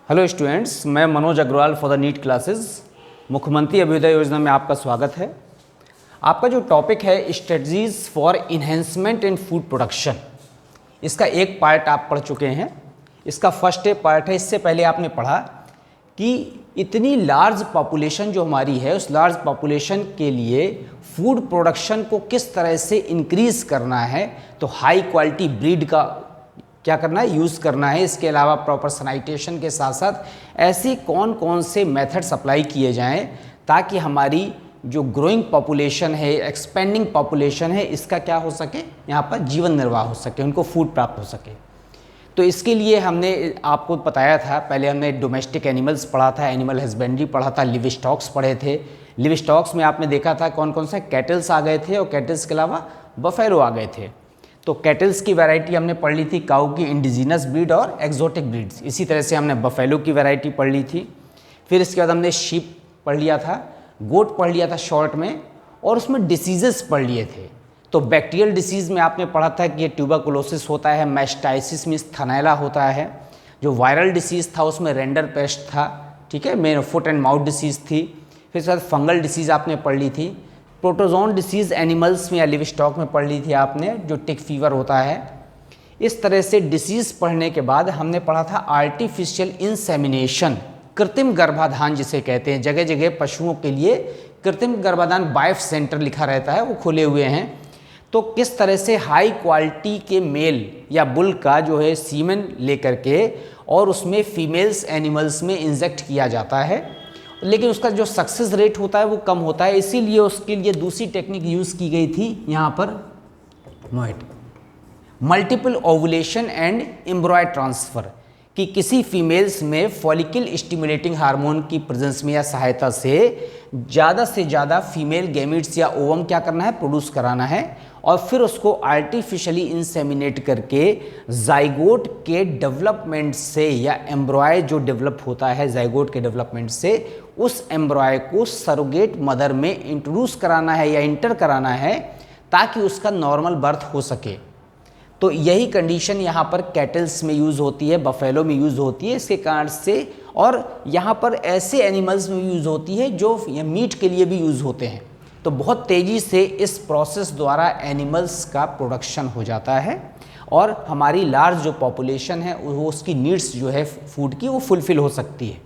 Hello students, मैं Manoj Agarwal for the NEET classes. Mukhyamantri Abhyudaya योजना में आपका स्वागत है। आपका जो टॉपिक है strategies for enhancement in food production, इसका एक पार्ट आप पढ़ चुके हैं। इसका फर्स्ट पार्ट है। इससे पहले आपने पढ़ा कि इतनी लार्ज पॉपुलेशन जो हमारी है, उस लार्ज पॉपुलेशन के लिए फूड प्रोडक्शन को किस तरह से इंक्रीज़ करना है, तो हाई क्वालिटी ब्रीड का क्या करना है, यूज़ करना है। इसके अलावा प्रॉपर सैनिटेशन के साथ साथ ऐसी कौन कौन से मेथड्स अप्लाई किए जाएं ताकि हमारी जो ग्रोइंग पॉपुलेशन है, एक्सपेंडिंग पॉपुलेशन है, इसका क्या हो सके, यहाँ पर जीवन निर्वाह हो सके, उनको फूड प्राप्त हो सके। तो इसके लिए हमने आपको बताया था, पहले हमने डोमेस्टिक एनिमल्स पढ़ा था, एनिमल हस्बेंड्री पढ़ा था, लिव स्टॉक्स पढ़े थे। लिव स्टॉक्स में आपने देखा था कौन कौन सा कैटल्स आ गए थे और कैटल्स के अलावा बफेलो आ गए थे। तो कैटल्स की वैरायटी हमने पढ़ ली थी, काऊ की इंडिजिनस ब्रीड और एक्जोटिक ब्रीड्स। इसी तरह से हमने बफेलो की वैरायटी पढ़ ली थी। फिर इसके बाद हमने शीप पढ़ लिया था, गोट पढ़ लिया था शॉर्ट में, और उसमें डिसीजेस पढ़ लिए थे। तो बैक्टीरियल डिसीज़ में आपने पढ़ा था कि ये ट्यूबरकुलोसिस होता है, मैस्टाइसिस मीन्स थनैला होता है। जो वायरल डिसीज़ था उसमें रेंडर पेस्ट था, ठीक है, main foot and mouth disease थी। फिर इसके बाद फंगल डिसीज़ आपने पढ़ ली थी। प्रोटोजोन डिसीज़ एनिमल्स में या लिव स्टॉक में पढ़ ली थी आपने, जो टिक फीवर होता है। इस तरह से डिसीज़ पढ़ने के बाद हमने पढ़ा था आर्टिफिशियल इंसेमिनेशन, कृत्रिम गर्भाधान जिसे कहते हैं। जगह जगह पशुओं के लिए कृत्रिम गर्भाधान बाइफ सेंटर लिखा रहता है, वो खुले हुए हैं। तो किस तरह से हाई क्वालिटी के मेल या बुल का जो है सीमेन लेकर के और उसमें फीमेल्स एनिमल्स में इंजेक्ट किया जाता है, लेकिन उसका जो सक्सेस रेट होता है वो कम होता है। इसीलिए उसके लिए दूसरी टेक्निक यूज़ की गई थी यहाँ पर, मल्टीपल ओवुलेशन एंड एम्ब्रॉय ट्रांसफ़र, कि किसी फीमेल्स में फॉलिकल स्टिमुलेटिंग हार्मोन की प्रेजेंस में या सहायता से ज़्यादा फीमेल गैमीट्स या ओवम क्या करना है, प्रोड्यूस कराना है, और फिर उसको आर्टिफिशियली इंसेमिनेट करके जाइगोट के डेवलपमेंट से या एम्ब्रॉय जो डेवलप होता है जाइगोट के डेवलपमेंट से, उस एम्ब्रॉय को सरोगेट मदर में इंट्रोड्यूस कराना है या इंटर कराना है ताकि उसका नॉर्मल बर्थ हो सके। तो यही कंडीशन यहाँ पर कैटल्स में यूज़ होती है, बफेलो में यूज़ होती है इसके कारण से, और यहाँ पर ऐसे एनिमल्स में यूज़ होती है जो मीट के लिए भी यूज़ होते हैं। तो बहुत तेज़ी से इस प्रोसेस द्वारा एनिमल्स का प्रोडक्शन हो जाता है और हमारी लार्ज जो पॉपुलेशन है वो उसकी नीड्स जो है फूड की वो फुलफ़िल हो सकती है।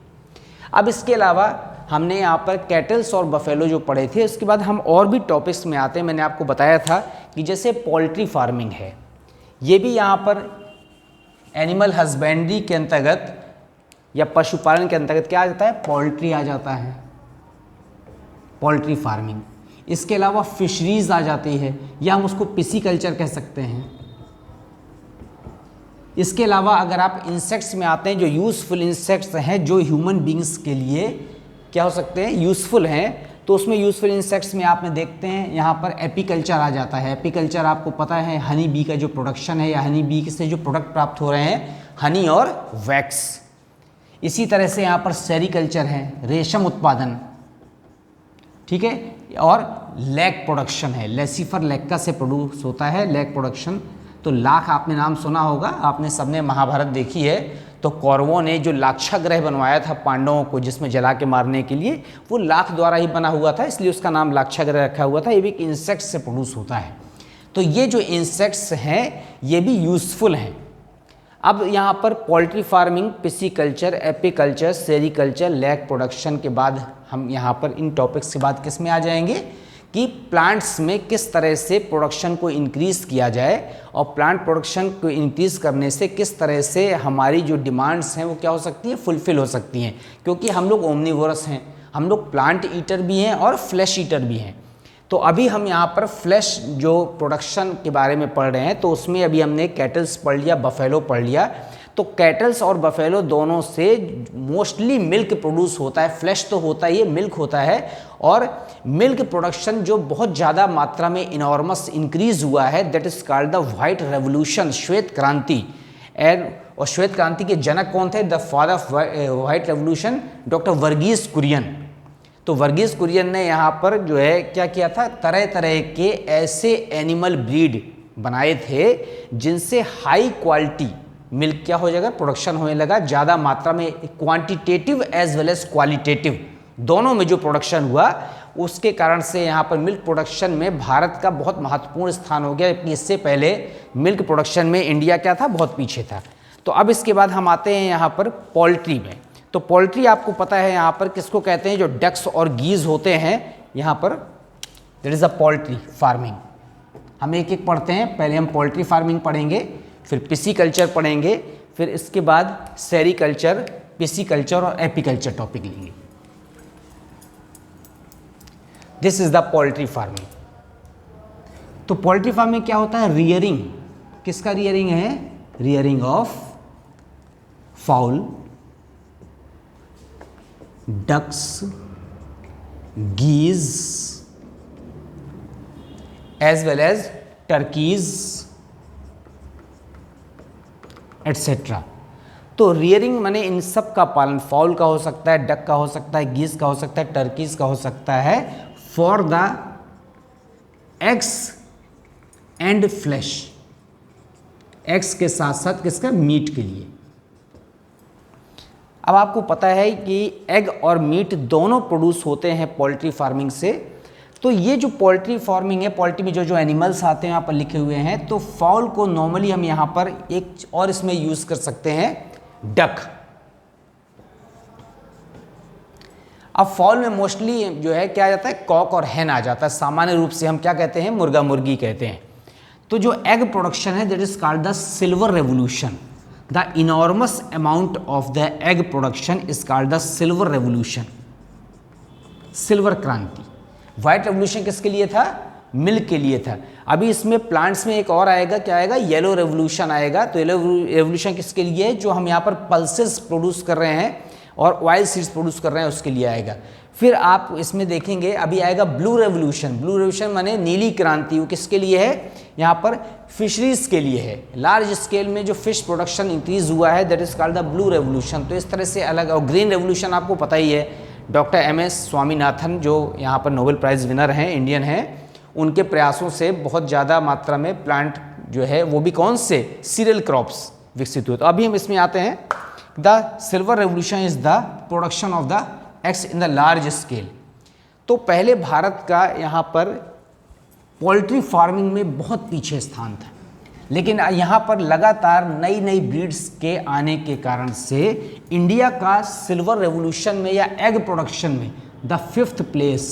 अब इसके अलावा हमने यहाँ पर कैटल्स और बफेलो जो पढ़े थे, उसके बाद हम और भी टॉपिक्स में आते हैं। मैंने आपको बताया था कि जैसे पोल्ट्री फार्मिंग है, ये भी यहाँ पर एनिमल हस्बेंड्री के अंतर्गत या पशुपालन के अंतर्गत क्या आ जाता है, पोल्ट्री आ जाता है, पोल्ट्री फार्मिंग। इसके अलावा फिशरीज आ जाती है, या हम उसको पिसीकल्चर कह सकते हैं। इसके अलावा अगर आप इंसेक्ट्स में आते हैं, जो यूज़फुल इंसेक्ट्स हैं जो ह्यूमन बींग्स के लिए क्या हो सकते हैं, यूज़फुल हैं, तो उसमें यूज़फुल इंसेक्ट्स में आपने देखते हैं यहाँ पर एपीकल्चर आ जाता है। एपीकल्चर आपको पता है हनी बी का जो प्रोडक्शन है या हनी बी से जो प्रोडक्ट प्राप्त हो रहे हैं, हनी और वैक्स। इसी तरह से यहाँ पर सेरीकल्चर है, रेशम उत्पादन, ठीक है, और लैक प्रोडक्शन है, लेसिफर लैक्का से प्रोड्यूस होता है लैक प्रोडक्शन। तो लाख आपने नाम सुना होगा, आपने सबने महाभारत देखी है। तो कौरवों ने जो लाक्षागृह बनवाया था पांडवों को जिसमें जला के मारने के लिए, वो लाख द्वारा ही बना हुआ था, इसलिए उसका नाम लाक्षागृह रखा हुआ था। ये भी एक इंसेक्ट से प्रोड्यूस होता है। तो ये जो इंसेक्ट्स हैं ये भी यूज़फुल हैं। अब यहाँ पर poultry farming, pisciculture, apiculture, sericulture, lac production के बाद हम यहाँ पर इन टॉपिक्स के बाद किस में आ जाएंगे कि प्लांट्स में किस तरह से प्रोडक्शन को इंक्रीज़ किया जाए, और प्लांट प्रोडक्शन को इंक्रीज़ करने से किस तरह से हमारी जो डिमांड्स हैं वो क्या हो सकती हैं, फुलफ़िल हो सकती हैं। क्योंकि हम लोग ओमनीवोरस हैं, हम लोग प्लांट ईटर भी हैं और फ्लैश ईटर भी हैं। तो अभी हम यहाँ पर फ्लैश जो प्रोडक्शन के बारे में पढ़ रहे हैं, तो उसमें अभी हमने कैटल्स पढ़ लिया, बफेलो पढ़ लिया। तो कैटल्स और बफेलो दोनों से मोस्टली मिल्क प्रोड्यूस होता है, फ्लैश तो होता ही है, मिल्क होता है। और मिल्क प्रोडक्शन जो बहुत ज़्यादा मात्रा में इनॉर्मस इंक्रीज़ हुआ है, that is called the white revolution, श्वेत क्रांति। और श्वेत क्रांति के जनक कौन थे, the father of white revolution, doctor Verghese Kurien. तो वर्गीस कुरियन ने यहाँ पर जो है क्या किया था, तरह तरह के ऐसे एनिमल ब्रीड बनाए थे जिनसे हाई क्वालिटी मिल्क क्या हो जाएगा, प्रोडक्शन होने लगा ज़्यादा मात्रा में, quantitative as well as qualitative दोनों में जो प्रोडक्शन हुआ उसके कारण से यहाँ पर मिल्क प्रोडक्शन में भारत का बहुत महत्वपूर्ण स्थान हो गया, जबकि इससे पहले मिल्क प्रोडक्शन में इंडिया क्या था, बहुत पीछे था। तो अब इसके बाद हम आते हैं यहाँ पर पोल्ट्री में। तो पोल्ट्री आपको पता है यहाँ पर किसको कहते हैं, जो डक्स और गीज होते हैं यहाँ पर, that is a poultry farming. हम एक एक पढ़ते हैं, पहले हम पोल्ट्री फार्मिंग पढ़ेंगे, फिर पिसीकल्चर पढ़ेंगे, फिर इसके बाद सेरीकल्चर, पिसीकल्चर और एपीकल्चर टॉपिक लेंगे। This is the poultry farming. तो पोल्ट्री फार्मिंग क्या होता है, रियरिंग, किसका रियरिंग है, rearing of fowl, ducks, geese as well as turkeys etcetera. तो रियरिंग माने इन सब का पालन, फाउल का हो सकता है, डक का हो सकता है, गीज का हो सकता है, टर्कीज का हो सकता है, for the eggs and flash, eggs के साथ साथ किसका, मीट के लिए। अब आपको पता है कि एग और मीट दोनों प्रोड्यूस होते हैं पोल्ट्री फार्मिंग से। तो ये जो पोल्ट्री फार्मिंग है, पोल्ट्री में जो जो एनिमल्स आते हैं यहाँ पर लिखे हुए हैं, तो फाउल को नॉर्मली हम यहाँ पर एक और इसमें यूज कर सकते हैं, डक। अब फाउल में मोस्टली जो है क्या आ जाता है, कॉक और हैन आ जाता है, सामान्य रूप से हम क्या कहते हैं, मुर्गा मुर्गी कहते हैं। तो जो एग प्रोडक्शन है that is called the silver revolution, the enormous amount of the egg production is called the silver revolution, silver क्रांति। व्हाइट रेवोल्यूशन किसके लिए था, मिल्क के लिए था। अभी इसमें प्लांट्स में एक और आएगा, क्या आएगा, येलो रेवोल्यूशन आएगा। तो येलो रेवोल्यूशन किसके लिए है, जो हम यहाँ पर पल्सेस प्रोड्यूस कर रहे हैं और ऑयल सीड्स प्रोड्यूस कर रहे हैं उसके लिए आएगा। फिर आप इसमें देखेंगे अभी आएगा ब्लू रेवोल्यूशन। ब्लू रेवोल्यूशन माने नीली क्रांति, वो किसके लिए है, यहाँ पर फिशरीज के लिए है। लार्ज स्केल में जो फिश प्रोडक्शन इंक्रीज हुआ है that is called the blue revolution. तो इस तरह से अलग। और ग्रीन रेवोल्यूशन आपको पता ही है, डॉक्टर एम.एस. स्वामीनाथन जो यहाँ पर नोबेल प्राइज़ विनर हैं, इंडियन हैं, उनके प्रयासों से बहुत ज़्यादा मात्रा में प्लांट जो है वो भी कौन से, सीरियल क्रॉप्स विकसित हुए। तो अभी हम इसमें आते हैं, the silver revolution is the production of the eggs in the large scale. तो पहले भारत का यहाँ पर पोल्ट्री फार्मिंग में बहुत पीछे स्थान था, लेकिन यहाँ पर लगातार नई नई ब्रीड्स के आने के कारण से इंडिया का सिल्वर रेवोल्यूशन में या एग प्रोडक्शन में the 5th place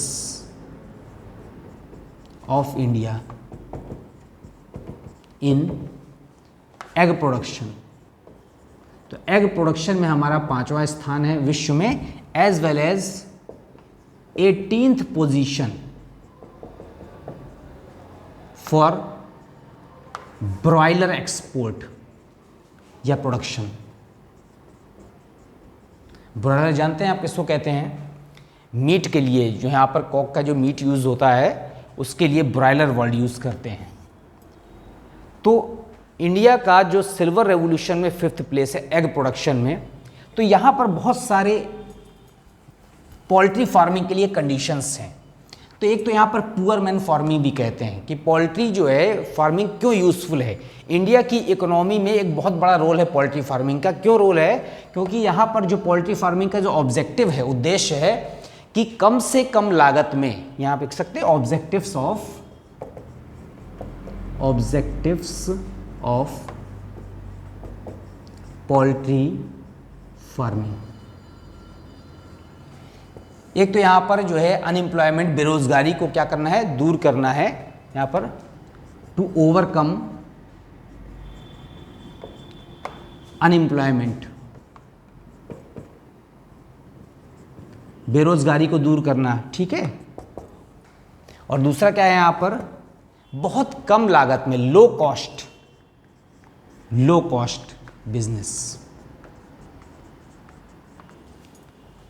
of India in egg production. तो एग प्रोडक्शन में हमारा 5वां स्थान है विश्व में, as well as 18th position for broiler export या प्रोडक्शन। ब्रॉयलर जानते हैं आप किसको कहते हैं, मीट के लिए जो यहाँ पर कॉक का जो मीट यूज होता है उसके लिए ब्रॉयलर वर्ड यूज करते हैं। तो इंडिया का जो सिल्वर रेवोल्यूशन में 5th प्लेस है एग प्रोडक्शन में। तो यहाँ पर बहुत सारे पोल्ट्री फार्मिंग के लिए कंडीशंस हैं। तो एक तो यहाँ पर पुअर मैन फार्मिंग भी कहते हैं कि पोल्ट्री जो है फार्मिंग क्यों यूज़फुल है। इंडिया की इकोनॉमी में एक बहुत बड़ा रोल है पोल्ट्री फार्मिंग का। क्यों रोल है, क्योंकि यहाँ पर जो पोल्ट्री फार्मिंग का जो ऑब्जेक्टिव है, उद्देश्य है कि कम से कम लागत में, यहाँ पे लिख सकते हैं ऑब्जेक्टिव्स ऑफ पोल्ट्री फार्मिंग। एक तो यहाँ पर जो है अनएम्प्लॉयमेंट, बेरोजगारी को क्या करना है, दूर करना है। यहाँ पर टू ओवरकम अनएम्प्लॉयमेंट, बेरोजगारी को दूर करना, ठीक है। और दूसरा क्या है, यहाँ पर बहुत कम लागत में, लो कॉस्ट बिजनेस।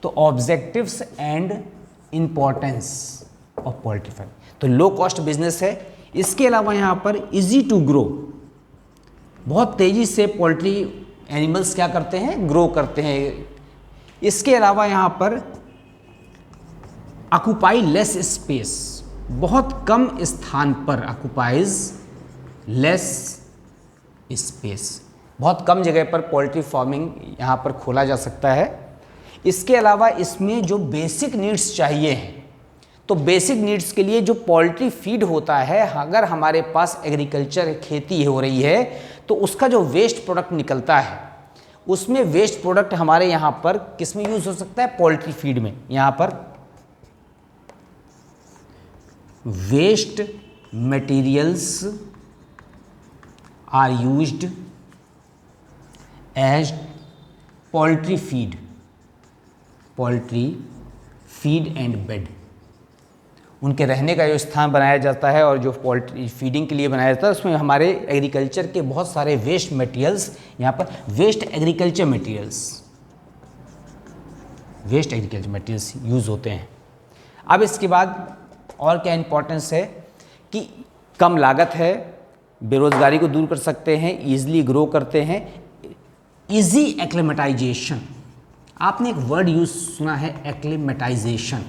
तो objectives and importance of poultry farming, तो लो कॉस्ट बिजनेस है। इसके अलावा यहाँ पर इजी टू ग्रो, बहुत तेजी से पोल्ट्री एनिमल्स क्या करते हैं, ग्रो करते हैं। इसके अलावा यहाँ पर ऑक्युपाई लेस स्पेस, बहुत कम स्थान पर ऑक्युपाइज लेस स्पेस। बहुत कम जगह पर पोल्ट्री फार्मिंग यहाँ पर खोला जा सकता है। इसके अलावा इसमें जो बेसिक नीड्स चाहिए हैं, तो बेसिक नीड्स के लिए जो पोल्ट्री फीड होता है, अगर हमारे पास एग्रीकल्चर खेती हो रही है तो उसका जो वेस्ट प्रोडक्ट निकलता है, उसमें वेस्ट प्रोडक्ट हमारे यहाँ पर किस में यूज़ हो सकता है? पोल्ट्री फीड में। यहाँ पर waste materials are used as poultry feed and bed. उनके रहने का जो स्थान बनाया जाता है और जो पोल्ट्री फीडिंग के लिए बनाया जाता है, उसमें हमारे एग्रीकल्चर के बहुत सारे वेस्ट मटेरियल्स, यहाँ पर वेस्ट एग्रीकल्चर मटेरियल्स यूज़ होते हैं। अब इसके बाद और क्या इम्पोर्टेंस है कि कम लागत है, बेरोज़गारी को दूर कर सकते हैं, ईजिली ग्रो करते हैं, इजी एक्लेमेटाइजेशन। आपने एक वर्ड यूज सुना है, एक्लेमेटाइजेशन।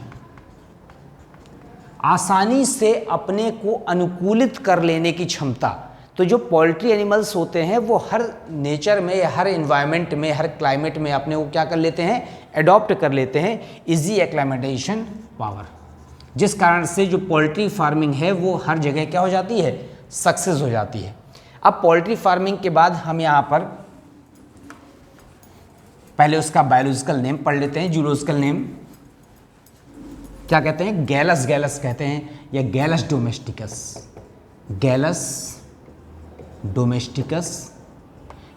आसानी से अपने को अनुकूलित कर लेने की क्षमता। तो जो पोल्ट्री एनिमल्स होते हैं वो हर नेचर में, हर इन्वायरमेंट में, हर क्लाइमेट में अपने को क्या कर लेते हैं? एडॉप्ट कर लेते हैं, इजी एक्लेमेटाइजेशन पावर, जिस कारण से जो पोल्ट्री फार्मिंग है वो हर जगह क्या हो जाती है? सक्सेस हो जाती है। अब पोल्ट्री फार्मिंग के बाद हम यहाँ पर पहले उसका बायोलॉजिकल नेम पढ़ लेते हैं। जूलॉजिकल नेम क्या कहते हैं? गैलस कहते हैं, या गैलस डोमेस्टिकस।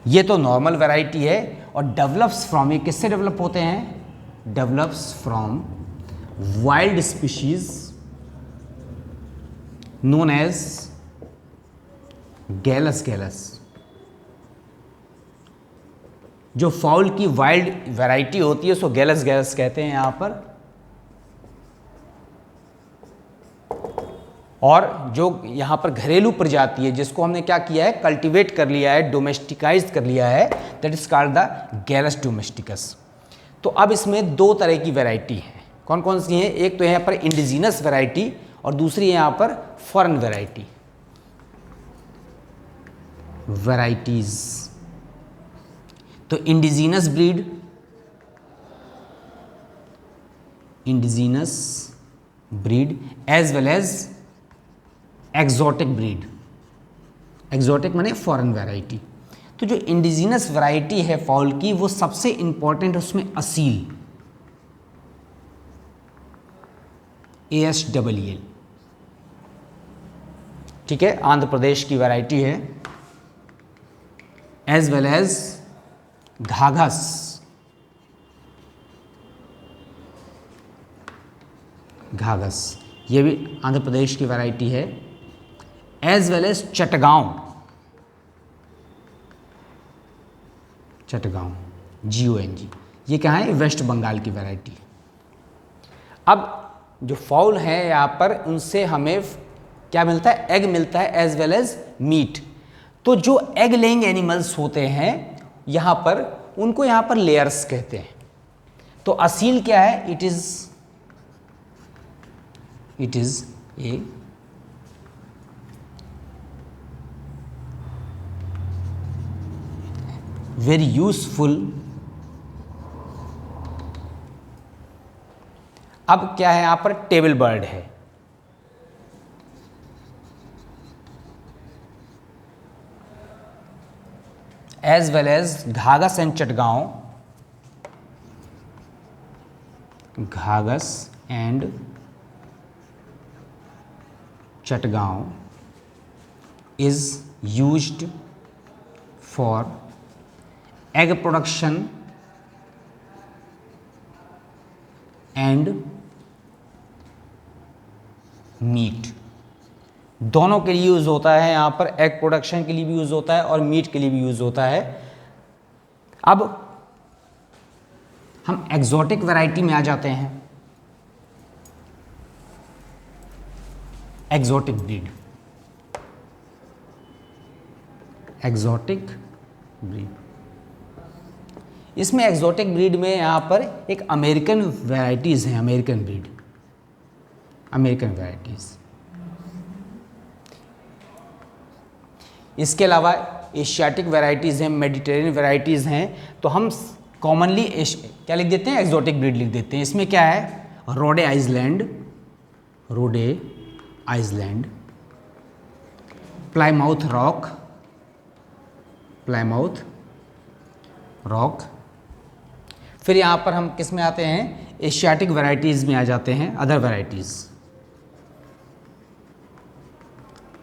ये तो नॉर्मल वैरायटी है। और डेवलप्स फ्रॉम, ये किससे डेवलप होते हैं? Develops from wild species known as Gallus. जो फाउल की वाइल्ड वैरायटी होती है उसको गैलस कहते हैं यहाँ पर। और जो यहाँ पर घरेलू प्रजाति है जिसको हमने क्या किया है? कल्टीवेट कर लिया है, डोमेस्टिकाइज कर लिया है, that is called the Gallus domesticus. तो अब इसमें दो तरह की वैरायटी है। कौन कौन सी हैं? एक तो है यहाँ पर इंडिजीनस वैरायटी और दूसरी है यहाँ पर फॉरेन वैराइटीज। तो indigenous breed as well as exotic माने फॉरेन वैरायटी। तो जो इंडिजीनस वैरायटी है फाउल की, वो सबसे इंपॉर्टेंट, उसमें असील, ASEEL, ठीक है, आंध्र प्रदेश की वैरायटी है। एज वेल एज घाघस, ये भी आंध्र प्रदेश की वैरायटी है। As well as Chittagong, GONG, ये क्या है? वेस्ट बंगाल की वैरायटी। अब जो फाउल है यहाँ पर, उनसे हमें क्या मिलता है? एग मिलता है एज वेल एज मीट। तो जो एग लेइंग एनिमल्स होते हैं यहाँ पर, उनको यहाँ पर लेयर्स कहते हैं। तो असील क्या है? It is a very useful. अब क्या है यहाँ पर? टेबल बर्ड है। As well as Ghagus and Chittagong is used for egg production and meat. दोनों के लिए यूज़ होता है। यहाँ पर एग प्रोडक्शन के लिए भी यूज़ होता है और मीट के लिए भी यूज़ होता है। अब हम एग्जॉटिक वैरायटी में आ जाते हैं। एग्जॉटिक ब्रीड, इसमें एग्जॉटिक ब्रीड में यहाँ पर एक अमेरिकन वैरायटीज़ हैं, अमेरिकन वैरायटीज़। इसके अलावा एशियाटिक वैरायटीज़ हैं, मेडिटेरियन वैरायटीज़ हैं, तो हम कॉमनली क्या लिख देते हैं, एक्जोटिक ब्रीड लिख देते हैं। इसमें क्या है, रोडे आइलैंड, रोडे Island, Plymouth rock, Plymouth rock. फिर यहाँ पर हम किस में आते हैं, एशियाटिक वैरायटीज़ में आ जाते हैं, अदर वैरायटीज़,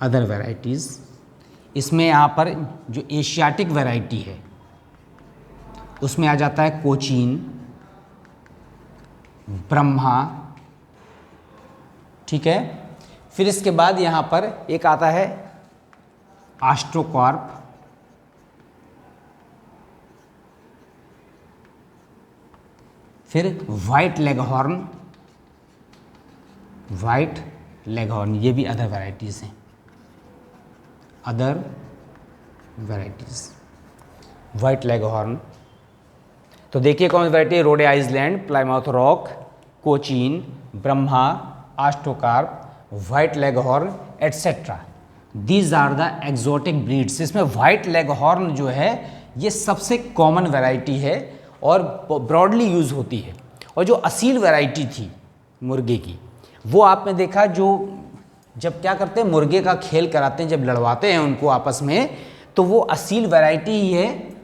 अदर वैरायटीज़। इसमें यहाँ पर जो एशियाटिक वैरायटी है उसमें आ जाता है कोचीन, ब्रह्मा, ठीक है। फिर इसके बाद यहाँ पर एक आता है आस्ट्रोकॉर्प, फिर वाइट लेगहॉर्न, वाइट लेगहॉर्न, ये भी अदर वैरायटीज़ हैं, अदर वैरायटीज़, वाइट लेगहॉर्न। तो देखिए कौन सी वैरायटी है, Rhode Island, Plymouth Rock, Cochin, Brahma, Australorp, white leghorn etcetera. These are the exotic breeds. इसमें वाइट लेगहॉर्न जो है ये सबसे कॉमन वैरायटी है और ब्रॉडली यूज़ होती है। और जो असील वैरायटी थी मुर्गे की, वो आपने देखा जो जब क्या करते हैं, मुर्गे का खेल कराते हैं, जब लड़वाते हैं उनको आपस में, तो वो असील वैरायटी ही है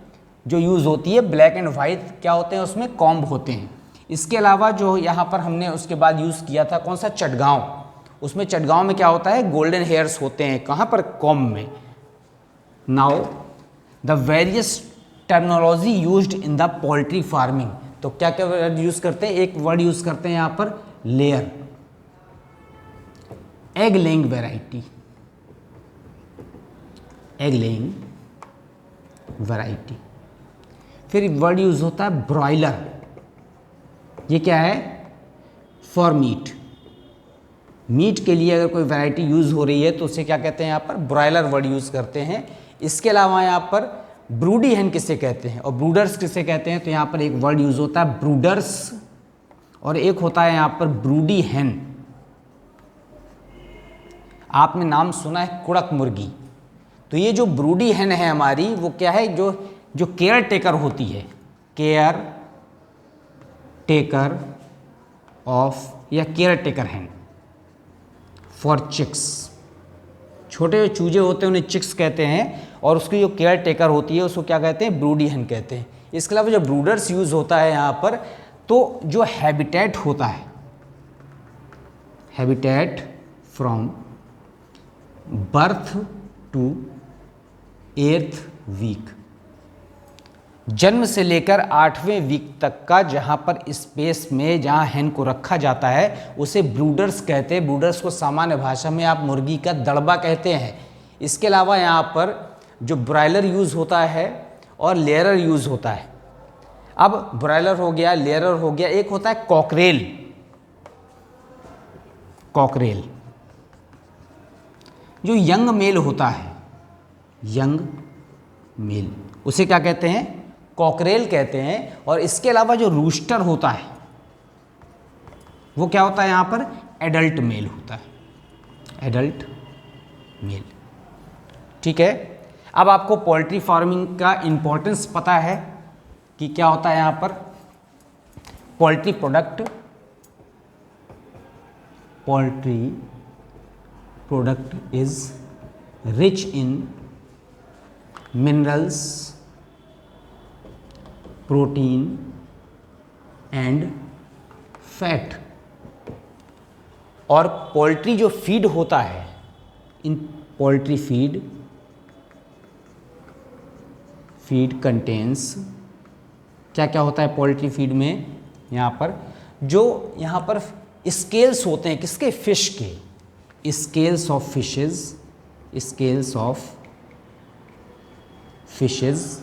जो यूज़ होती है। ब्लैक एंड वाइट क्या होते हैं, उसमें कॉम्ब होते हैं। इसके अलावा जो यहाँ पर हमने उसके बाद यूज़ किया था कौन सा, चटगांव। उसमें चटगांव में क्या होता है, गोल्डन हेयर्स होते हैं, कहाँ पर, कॉम्ब में। Now the various terminology used in the poultry farming. तो क्या क्या वर्ड यूज़ करते हैं, एक वर्ड यूज़ करते हैं यहाँ पर layer, egg laying variety, egg laying variety. फिर वर्ड यूज होता है ब्रॉयलर, ये क्या है, फॉर मीट, मीट के लिए अगर कोई वैरायटी यूज़ हो रही है तो उसे क्या कहते हैं, यहाँ पर ब्रॉयलर वर्ड यूज़ करते हैं। इसके अलावा यहाँ पर ब्रूडी हैन किसे कहते हैं और ब्रूडर्स किसे कहते हैं, तो यहाँ पर एक वर्ड यूज़ होता है ब्रूडर्स और एक होता है यहाँ पर ब्रूडी हैन। आपने नाम सुना है कुड़क मुर्गी, तो ये जो ब्रूडी हैन है हमारी, वो क्या है, जो केयर टेकर होती है, केयर टेकर ऑफ या caretaker hen for chicks. छोटे जो चूजे होते हैं उन्हें चिक्स कहते हैं और उसकी जो केयर टेकर होती है उसको क्या कहते हैं, ब्रूडी हैन कहते हैं। इसके अलावा जो ब्रूडर्स यूज़ होता है यहाँ पर, तो जो हैबिटेट होता है, habitat from birth to 8th week, जन्म से लेकर 8वें वीक तक का जहाँ पर स्पेस में जहाँ हैन को रखा जाता है उसे ब्रूडर्स कहते हैं। ब्रूडर्स को सामान्य भाषा में आप मुर्गी का दड़बा कहते हैं। इसके अलावा यहाँ पर जो ब्रॉयलर यूज़ होता है और लेयरर यूज़ होता है। अब ब्रॉयलर हो गया, लेयरर हो गया, एक होता है कॉकरेल, कॉकरेल जो यंग मेल होता है, यंग मेल, उसे क्या कहते हैं, कॉकरेल कहते हैं। और इसके अलावा जो रूस्टर होता है वो क्या होता है, यहाँ पर एडल्ट मेल होता है, एडल्ट मेल, ठीक है। अब आपको पोल्ट्री फार्मिंग का इम्पोर्टेंस पता है कि क्या होता है यहाँ पर, poultry product, poultry product is rich in minerals, protein and fat. और पोल्ट्री जो फीड होता है, इन पोल्ट्री फीड कंटेन्स, क्या क्या होता है पोल्ट्री फीड में, यहाँ पर जो यहाँ पर स्केल्स होते हैं, किसके, फिश के, scales of fishes, scales of fishes.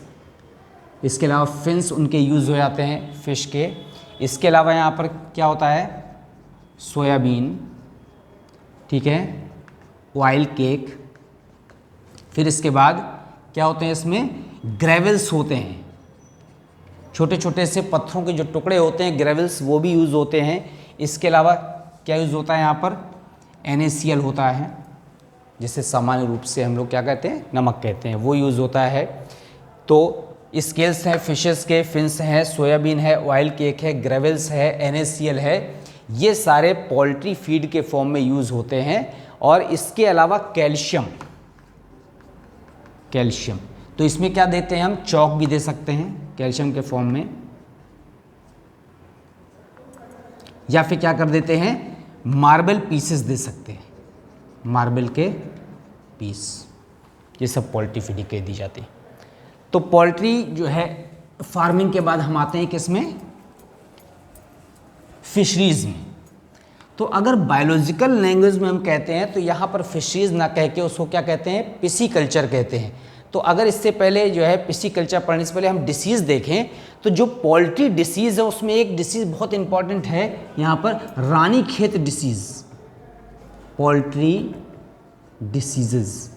इसके अलावा फिन्स उनके यूज़ हो जाते हैं फिश के। इसके अलावा यहाँ पर क्या होता है, सोयाबीन, ठीक है, ऑयल केक। फिर इसके बाद क्या होते हैं, इसमें ग्रेवल्स होते हैं, छोटे छोटे से पत्थरों के जो टुकड़े होते हैं ग्रेवल्स, वो भी यूज़ होते हैं। इसके अलावा क्या यूज़ होता है यहाँ पर, NaCl होता है, जिसे सामान्य रूप से हम लोग क्या कहते हैं, नमक कहते हैं, वो यूज़ होता है। तो स्केल्स हैं फिशेस के, फिन्स हैं, सोयाबीन है, ऑयल केक है, ग्रेवल्स है, NaCl है, ये सारे पोल्ट्री फीड के फॉर्म में यूज़ होते हैं। और इसके अलावा कैल्शियम, तो इसमें क्या देते हैं हम, चॉक भी दे सकते हैं कैल्शियम के फॉर्म में, या फिर क्या कर देते हैं, मार्बल पीसेस दे सकते हैं, मार्बल के पीस, ये सब पोल्ट्री फीड के दी जाती है। तो पोल्ट्री जो है फार्मिंग के बाद हम आते हैं किसमें, फिशरीज में। तो अगर बायोलॉजिकल लैंग्वेज में हम कहते हैं तो यहाँ पर फिशरीज ना कह के उसको क्या कहते हैं, पिसीकल्चर कहते हैं। तो अगर इससे पहले जो है पिसीकल्चर पढ़ने से पहले हम डिसीज़ देखें तो जो पोल्ट्री डिसीज़ है उसमें एक डिसीज़ बहुत इंपॉर्टेंट है यहाँ पर, रानीखेत डिसीज़, पोल्ट्री डिसीजेज।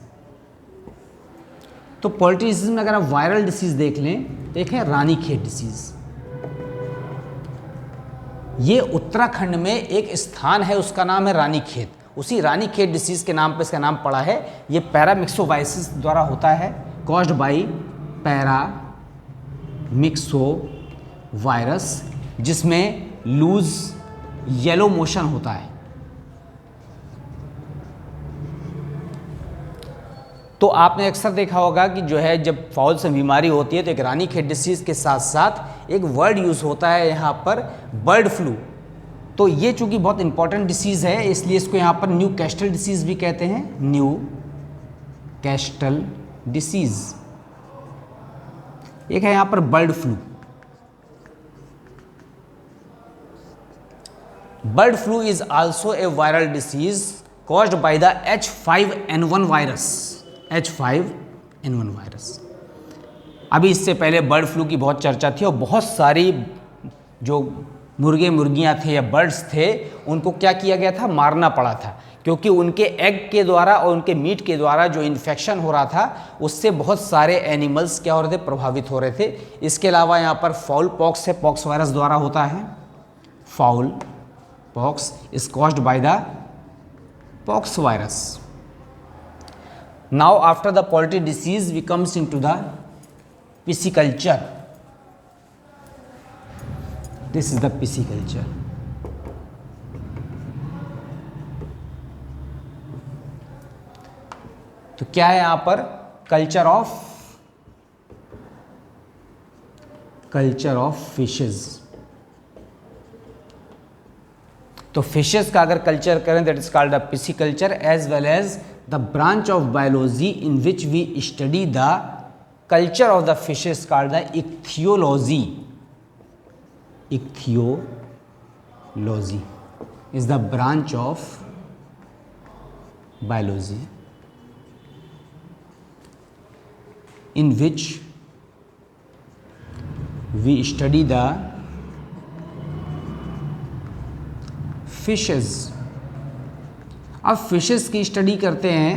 तो पोल्ट्री डिसीज में अगर आप वायरल डिसीज देख लें, देखें रानीखेत डिसीज, ये उत्तराखंड में एक स्थान है, उसका नाम है रानीखेत। उसी रानीखेत डिसीज के नाम पे इसका नाम पड़ा है। ये पैरामिक्सोवायसिस द्वारा होता है, कॉज्ड बाई पैरामिक्सोवायरस, जिसमें लूज येलो मोशन होता है। तो आपने अक्सर देखा होगा कि जो है जब फाउल से बीमारी होती है तो एक रानीखेत डिसीज़ के साथ साथ एक वर्ड यूज़ होता है यहाँ पर, बर्ड फ्लू। तो ये चूँकि बहुत इंपॉर्टेंट डिसीज़ है इसलिए इसको यहाँ पर न्यू कैस्टल डिसीज़ भी कहते हैं, न्यू कैस्टल डिसीज़। एक है यहाँ पर bird flu. Bird flu is also a viral disease caused by the H5N1 virus, H5N1 virus. अभी इससे पहले बर्ड फ्लू की बहुत चर्चा थी और बहुत सारी जो मुर्गे मुर्गियां थे या बर्ड्स थे उनको क्या किया गया था, मारना पड़ा था, क्योंकि उनके एग के द्वारा और उनके मीट के द्वारा जो इन्फेक्शन हो रहा था उससे बहुत सारे एनिमल्स क्या हो रहे थे, प्रभावित हो रहे थे। इसके अलावा यहाँ पर फाउल पॉक्स है, पॉक्स वायरस द्वारा होता है। Foul pox is caused by the pox virus. Now after the poultry disease we comes into the pisciculture. This is the pisciculture. तो क्या है यहाँ पर, कल्चर ऑफ फिशेज। तो फिशेज का अगर कल्चर करें that is called the pisciculture, as well as the branch of biology in which we study the culture of the fishes called the ichthyology. Ichthyology is the branch of biology in which we study the fishes। अब fishes की study करते हैं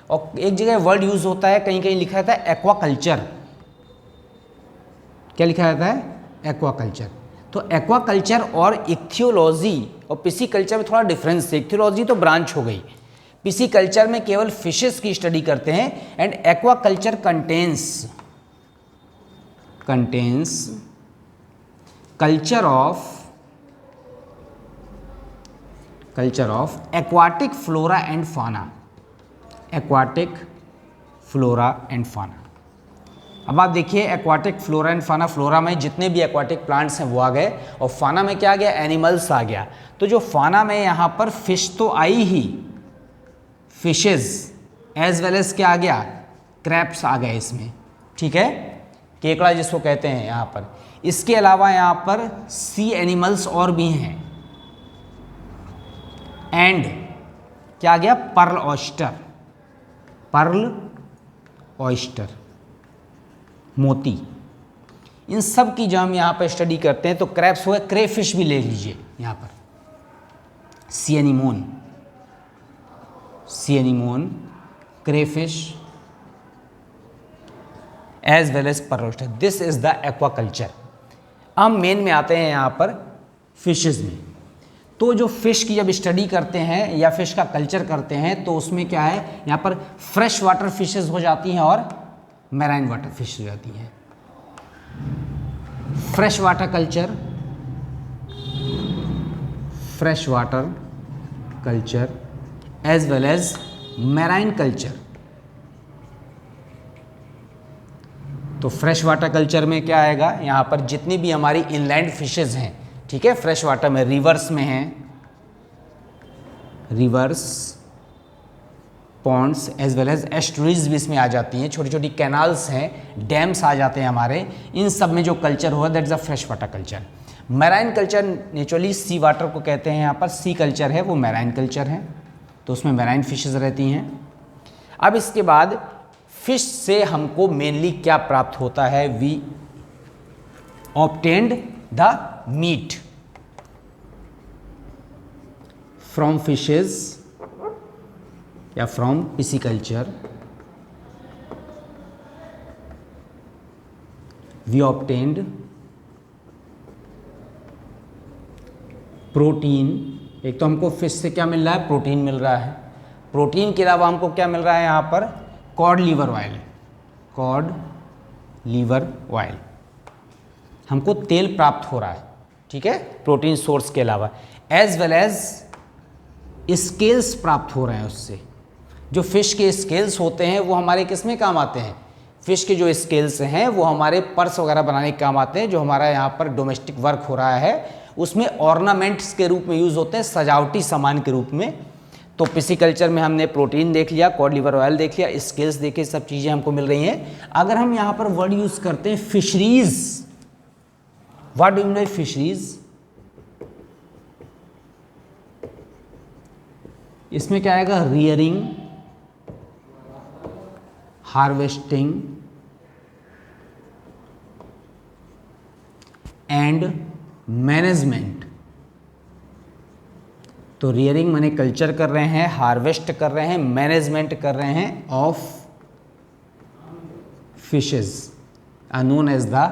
और एक जगह word use होता है, कहीं कहीं लिखा रहता है एक्वाकल्चर। क्या लिखा रहता है, एक्वाकल्चर। तो एक्वाकल्चर और इक्थियोलॉजी और पिसिकल्चर में थोड़ा डिफरेंस है। इक्थियोलॉजी तो ब्रांच हो गई, पिसिकल्चर में केवल फिशेस की स्टडी करते हैं, and aquaculture contains culture of aquatic flora and फाना। अब आप देखिए एक्वाटिक फ्लोरा एंड फाना, फ्लोरा में जितने भी एक्वाटिक प्लांट्स हैं वो आ गए और फाना में क्या आ गया, एनिमल्स आ गया। तो जो फाना में यहाँ पर फिश तो आई ही, फिशेज एज वेल एज क्या आ गया, क्रैब्स आ गए इसमें, ठीक है, केकड़ा जिसको कहते हैं यहाँ पर। इसके अलावा यहाँ पर सी एनिमल्स और भी हैं, एंड क्या आ गया, पर्ल ऑयस्टर, मोती। इन सब की जब हम यहाँ पर स्टडी करते हैं तो क्रैब्स हुए, क्रेफिश भी ले लीजिए यहाँ पर, sea anemone, crayfish as well as pearl oyster. This is the aquaculture. हम मेन में आते हैं यहाँ पर फिशेज में। तो जो फिश की जब स्टडी करते हैं या फिश का कल्चर करते हैं तो उसमें क्या है, यहाँ पर फ्रेश वाटर फिशेस हो जाती हैं और मैराइन वाटर फिश हो जाती हैं। Fresh water culture, fresh water culture as well as marine culture. तो फ्रेश वाटर कल्चर में क्या आएगा, यहाँ पर जितनी भी हमारी इनलैंड फिशेज हैं, ठीक है, फ्रेश वाटर में रिवर्स में हैं, rivers, ponds as well as estuaries भी इसमें आ जाती हैं, छोटी छोटी कैनाल्स हैं, डैम्स आ जाते हैं हमारे, इन सब में जो कल्चर हुआ that is a fresh water culture. Marine culture naturally sea water को कहते हैं, यहाँ पर सी कल्चर है वो मैराइन कल्चर है, तो उसमें मैराइन फिशेज रहती हैं। अब इसके बाद फिश से हमको मेनली क्या प्राप्त होता है, we obtained the meat from fishes या from pisciculture, we obtained protein. एक तो हमको फिश से क्या मिल रहा है, प्रोटीन मिल रहा है, प्रोटीन के अलावा हमको क्या मिल रहा है यहाँ पर, cod liver oil, cod liver oil, हमको तेल प्राप्त हो रहा है, ठीक है, प्रोटीन सोर्स के अलावा, एज वेल एज स्केल्स प्राप्त हो रहे हैं उससे। जो फिश के स्केल्स होते हैं वो हमारे किस में काम आते हैं, फिश के जो स्केल्स हैं वो हमारे पर्स वगैरह बनाने के काम आते हैं, जो हमारा यहाँ पर डोमेस्टिक वर्क हो रहा है उसमें ऑर्नामेंट्स के रूप में यूज़ होते हैं, सजावटी सामान के रूप में। तो पिसिकल्चर में हमने प्रोटीन देख लिया, कॉड लीवर ऑयल देख लिया, स्केल्स देखे, सब चीज़ें हमको मिल रही हैं। अगर हम यहाँ पर वर्ड यूज़ करते हैं fisheries, what do you mean fisheries, इसमें क्या आएगा, रियरिंग, हार्वेस्टिंग एंड मैनेजमेंट। तो रियरिंग माने कल्चर कर रहे हैं, हार्वेस्ट कर रहे हैं, मैनेजमेंट कर रहे हैं of fishes are known as the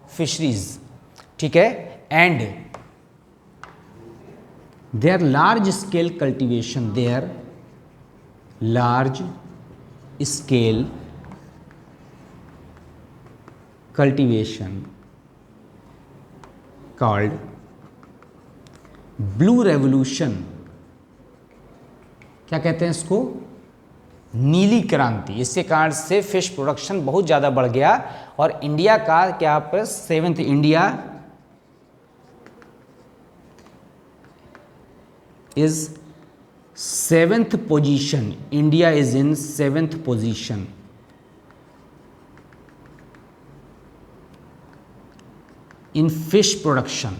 fisheries, ठीक है। And there large scale cultivation, there large scale cultivation called blue revolution, क्या कहते हैं इसको, नीली क्रांति। इसके कारण से फिश प्रोडक्शन बहुत ज़्यादा बढ़ गया और इंडिया का क्या पर 7th, India is 7th position, India is in 7th position in fish production.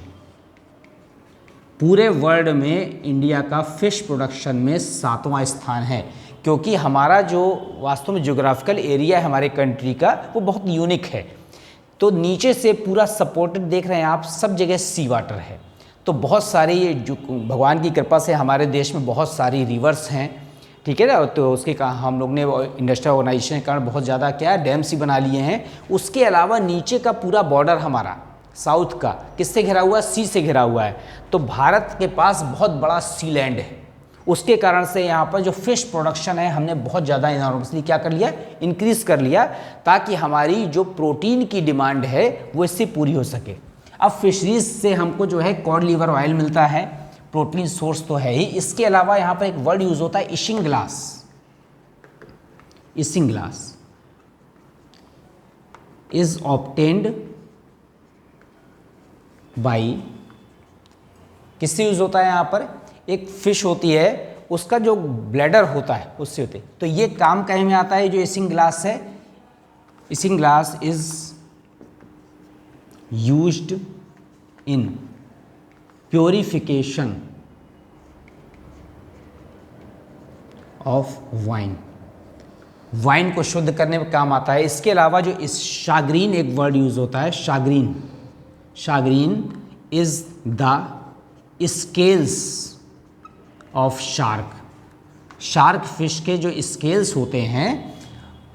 पूरे वर्ल्ड में इंडिया का फिश प्रोडक्शन में 7वां स्थान है, क्योंकि हमारा जो वास्तव में ज्योग्राफिकल एरिया है हमारे कंट्री का वो बहुत यूनिक है। तो नीचे से पूरा सपोर्टेड देख रहे हैं आप, सब जगह सी वाटर है, तो बहुत सारे ये जो भगवान की कृपा से हमारे देश में बहुत सारी रिवर्स हैं, ठीक है ना। तो उसके हम लोग ने इंडस्ट्रियल ऑर्गेनाइजेशन के कारण बहुत ज़्यादा क्या डैम सी बना लिए हैं। उसके अलावा नीचे का पूरा बॉर्डर हमारा साउथ का किससे घिरा हुआ है, सी से घिरा हुआ है। तो भारत के पास बहुत बड़ा सी लैंड है, उसके कारण से यहाँ पर जो फिश प्रोडक्शन है हमने बहुत ज़्यादा इनॉर्मसली क्या कर लिया, इंक्रीज़ कर लिया, ताकि हमारी जो प्रोटीन की डिमांड है वो इससे पूरी हो सके। अब फिशरीज से हमको जो है कॉड लीवर ऑयल मिलता है, प्रोटीन सोर्स तो है ही। इसके अलावा यहाँ पर एक वर्ड यूज़ होता है issuing glass, issuing glass is obtained by, किससे यूज़ होता है, यहाँ पर एक फिश होती है उसका जो ब्लैडर होता है उससे होते। तो ये काम कहीं में आता है, जो इशिंग ग्लास है, issuing glass is used in purification of wine, wine को शुद्ध करने में काम आता है। इसके अलावा जो इस शाग्रीन एक वर्ड यूज होता है, shagreen, shagreen is the scales of shark, shark fish के जो स्केल्स होते हैं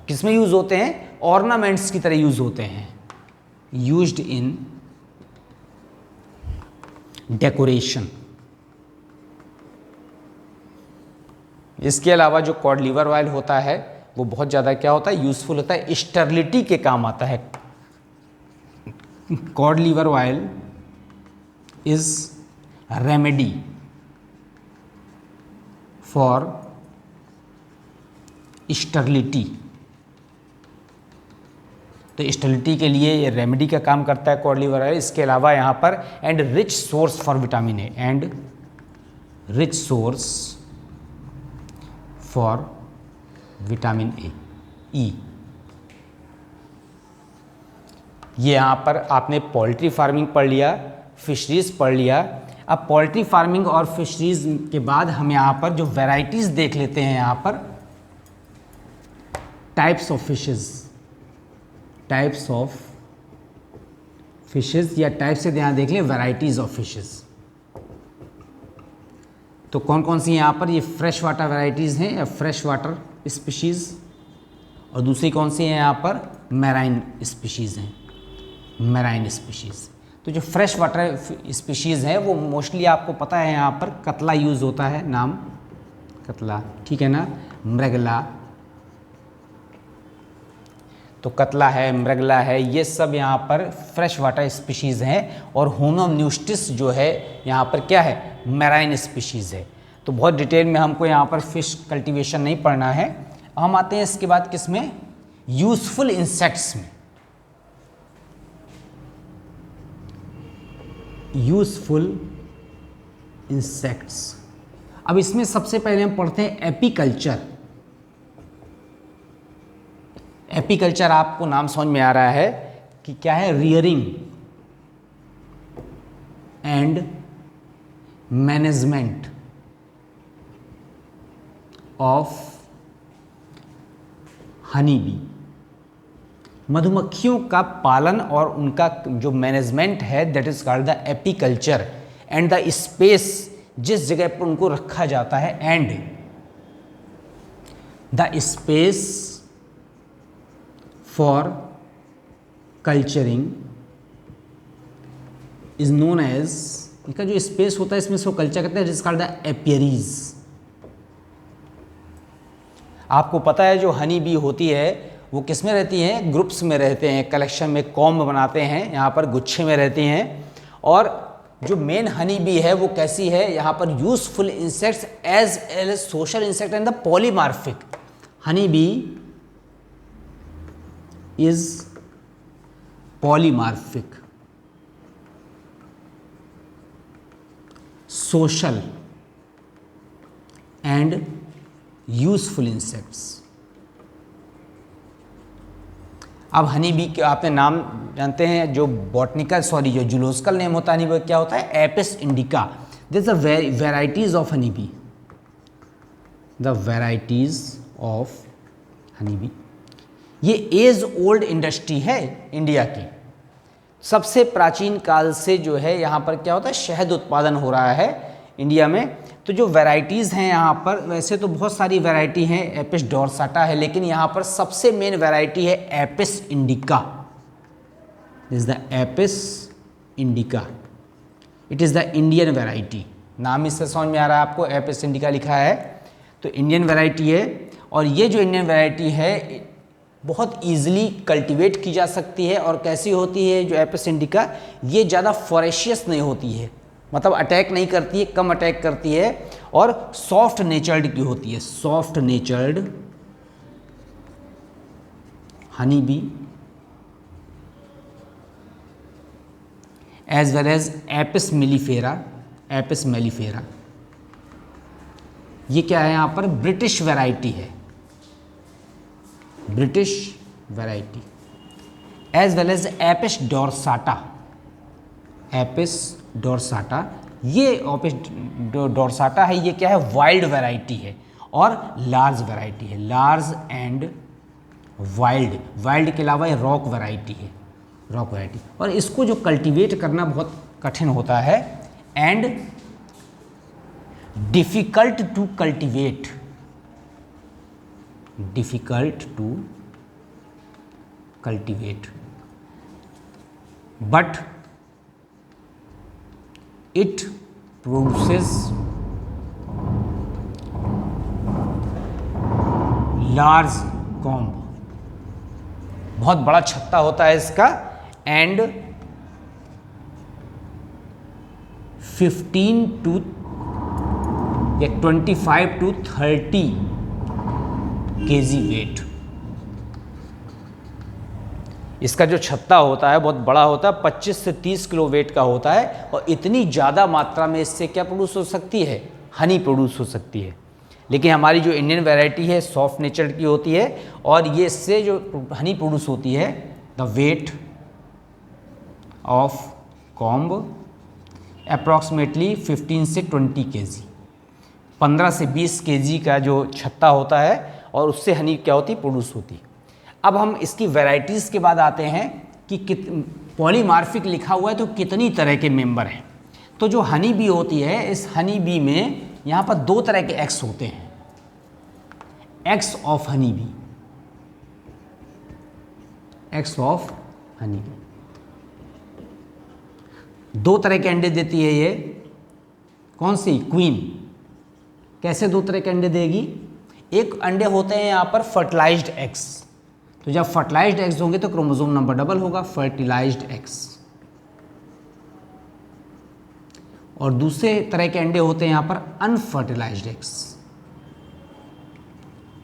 किसमें यूज होते हैं, ऑर्नामेंट्स की तरह यूज होते हैं, यूज्ड इन डेकोरेशन, इसके अलावा जो कॉड लीवर ऑयल होता है वो बहुत ज़्यादा क्या होता है, यूज़फुल होता है, स्टेरिलिटी के काम आता है। Cod liver oil is remedy for sterility. तो स्टेरिलिटी के लिए ये रेमेडी का काम करता है कॉड लीवर ऑयल। इसके अलावा यहाँ पर and rich source for vitamin A, and rich source for vitamin A E. ये यहाँ पर आपने पोल्ट्री फार्मिंग पढ़ लिया, फिशरीज पढ़ लिया। अब पोल्ट्री फार्मिंग और फिशरीज के बाद हम यहाँ पर जो वैरायटीज देख लेते हैं, यहाँ पर types of fishes, types of fishes या टाइप से यहाँ देख लें वैरायटीज ऑफ फिशेस। तो कौन कौन सी यहाँ पर, ये फ्रेश वाटर वैरायटीज़ हैं या फ्रेश वाटर स्पीशीज़, और दूसरी कौन सी है यहाँ पर, मैराइन स्पीशीज़ हैं, मैराइन स्पीशीज़। तो जो फ्रेश वाटर स्पीशीज़ है वो मोस्टली आपको पता है यहाँ पर कतला यूज़ होता है, नाम कतला, ठीक है ना, मृगला, तो कतला है, मृगला है, ये सब यहाँ पर फ्रेश वाटर स्पीशीज़ हैं। और होमोन्यूस्टिस जो है यहाँ पर क्या है, मैराइन स्पीशीज़ है। तो बहुत डिटेल में हमको यहाँ पर फिश कल्टीवेशन नहीं पढ़ना है। हम आते हैं इसके बाद किस में, यूजफुल इंसेक्ट्स में। यूजफुल इंसेक्ट्स, अब इसमें सबसे पहले हम पढ़ते हैं एपीकल्चर। एपीकल्चर आपको नाम समझ में आ रहा है कि क्या है, rearing and management of honey bee, मधुमक्खियों का पालन और उनका जो मैनेजमेंट है, that is called the apiculture. And the space जिस जगह पर उनको रखा जाता है, and the space for culturing is known as, इनका जो स्पेस होता है इसमें इसको कल्चर कहते हैं, इट इज कॉल्ड द एपियरीज। आपको पता है जो हनी बी होती है वो किस में रहती हैं, ग्रुप्स में रहते हैं, कलेक्शन में कॉम्ब बनाते हैं, यहाँ पर गुच्छे में रहती हैं। और जो मेन हनी बी है वो कैसी है, यहाँ पर useful insects as well as social insect and the polymorphic. Honey bee is polymorphic, social and useful insects। अब हनी बी के आपने नाम जानते हैं, जो बॉटनिकल जो जूलॉजिकल नेम होता है हनी बी क्या होता है, Apis indica. This the varieties of honey B, the varieties of honey B. ये एज ओल्ड इंडस्ट्री है इंडिया की, सबसे प्राचीन काल से जो है यहाँ पर क्या होता है, शहद उत्पादन हो रहा है इंडिया में। तो जो वैरायटीज़ हैं यहाँ पर, वैसे तो बहुत सारी वैरायटी हैं, एपिस डोरसाटा है, लेकिन यहाँ पर सबसे मेन वैरायटी है Apis indica. Is the Apis indica, it is the Indian variety. नाम इससे समझ में आ रहा है आपको, एपिस इंडिका लिखा है तो इंडियन वैरायटी है। और ये जो इंडियन वैरायटी है बहुत ईजिली कल्टीवेट की जा सकती है। और कैसी होती है जो एपिस इंडिका, ये ज़्यादा फॉरेशियस नहीं होती है, मतलब अटैक नहीं करती है, कम अटैक करती है, और सॉफ्ट नेचर्ड की होती है, soft natured honey bee as well as Apis mellifera. Apis mellifera ये क्या है, यहाँ पर ब्रिटिश वैरायटी है, British variety, as well as Apis dorsata. Apis dorsata, ये एपिस डोरसाटा है, ये क्या है, वाइल्ड वैरायटी है और लार्ज वैरायटी है, लार्ज एंड वाइल्ड। वाइल्ड के अलावा ये रॉक वैरायटी है, रॉक वैरायटी। और इसको जो कल्टीवेट करना बहुत कठिन होता है and difficult to cultivate, difficult to cultivate, but it produces large comb, बहुत बड़ा छत्ता होता है इसका, एंड 15 to या 25 to 30 kg वेट। इसका जो छत्ता होता है बहुत बड़ा होता है, 25 से 30 किलो वेट का होता है, और इतनी ज़्यादा मात्रा में इससे क्या प्रोड्यूस हो सकती है, हनी प्रोड्यूस हो सकती है। लेकिन हमारी जो इंडियन वैरायटी है सॉफ्ट नेचर की होती है, और ये इससे जो हनी प्रोड्यूस होती है, the weight of comb approximately 15 से 20 kg, 15 से 20 kg का जो छत्ता होता है, और उससे हनी क्या होती है, प्रोड्यूस होती है। अब हम इसकी वैरायटीज़ के बाद आते हैं कि पॉलीमार्फिक लिखा हुआ है तो कितनी तरह के मेंबर हैं। तो जो हनी बी होती है, इस हनी बी में यहाँ पर 2 तरह के एक्स होते हैं, x of honey B, x of honey B 2 तरह के अंडे देती है ये। कौन सी? क्वीन। कैसे 2 तरह के अंडे देगी? एक अंडे होते हैं यहाँ पर फर्टिलाइज्ड एग्स, तो जब फर्टिलाइज्ड एग्स होंगे तो क्रोमोसोम नंबर डबल होगा, फर्टिलाइज्ड एग्स। और दूसरे तरह के अंडे होते हैं यहाँ पर अनफर्टिलाइज्ड एग्स,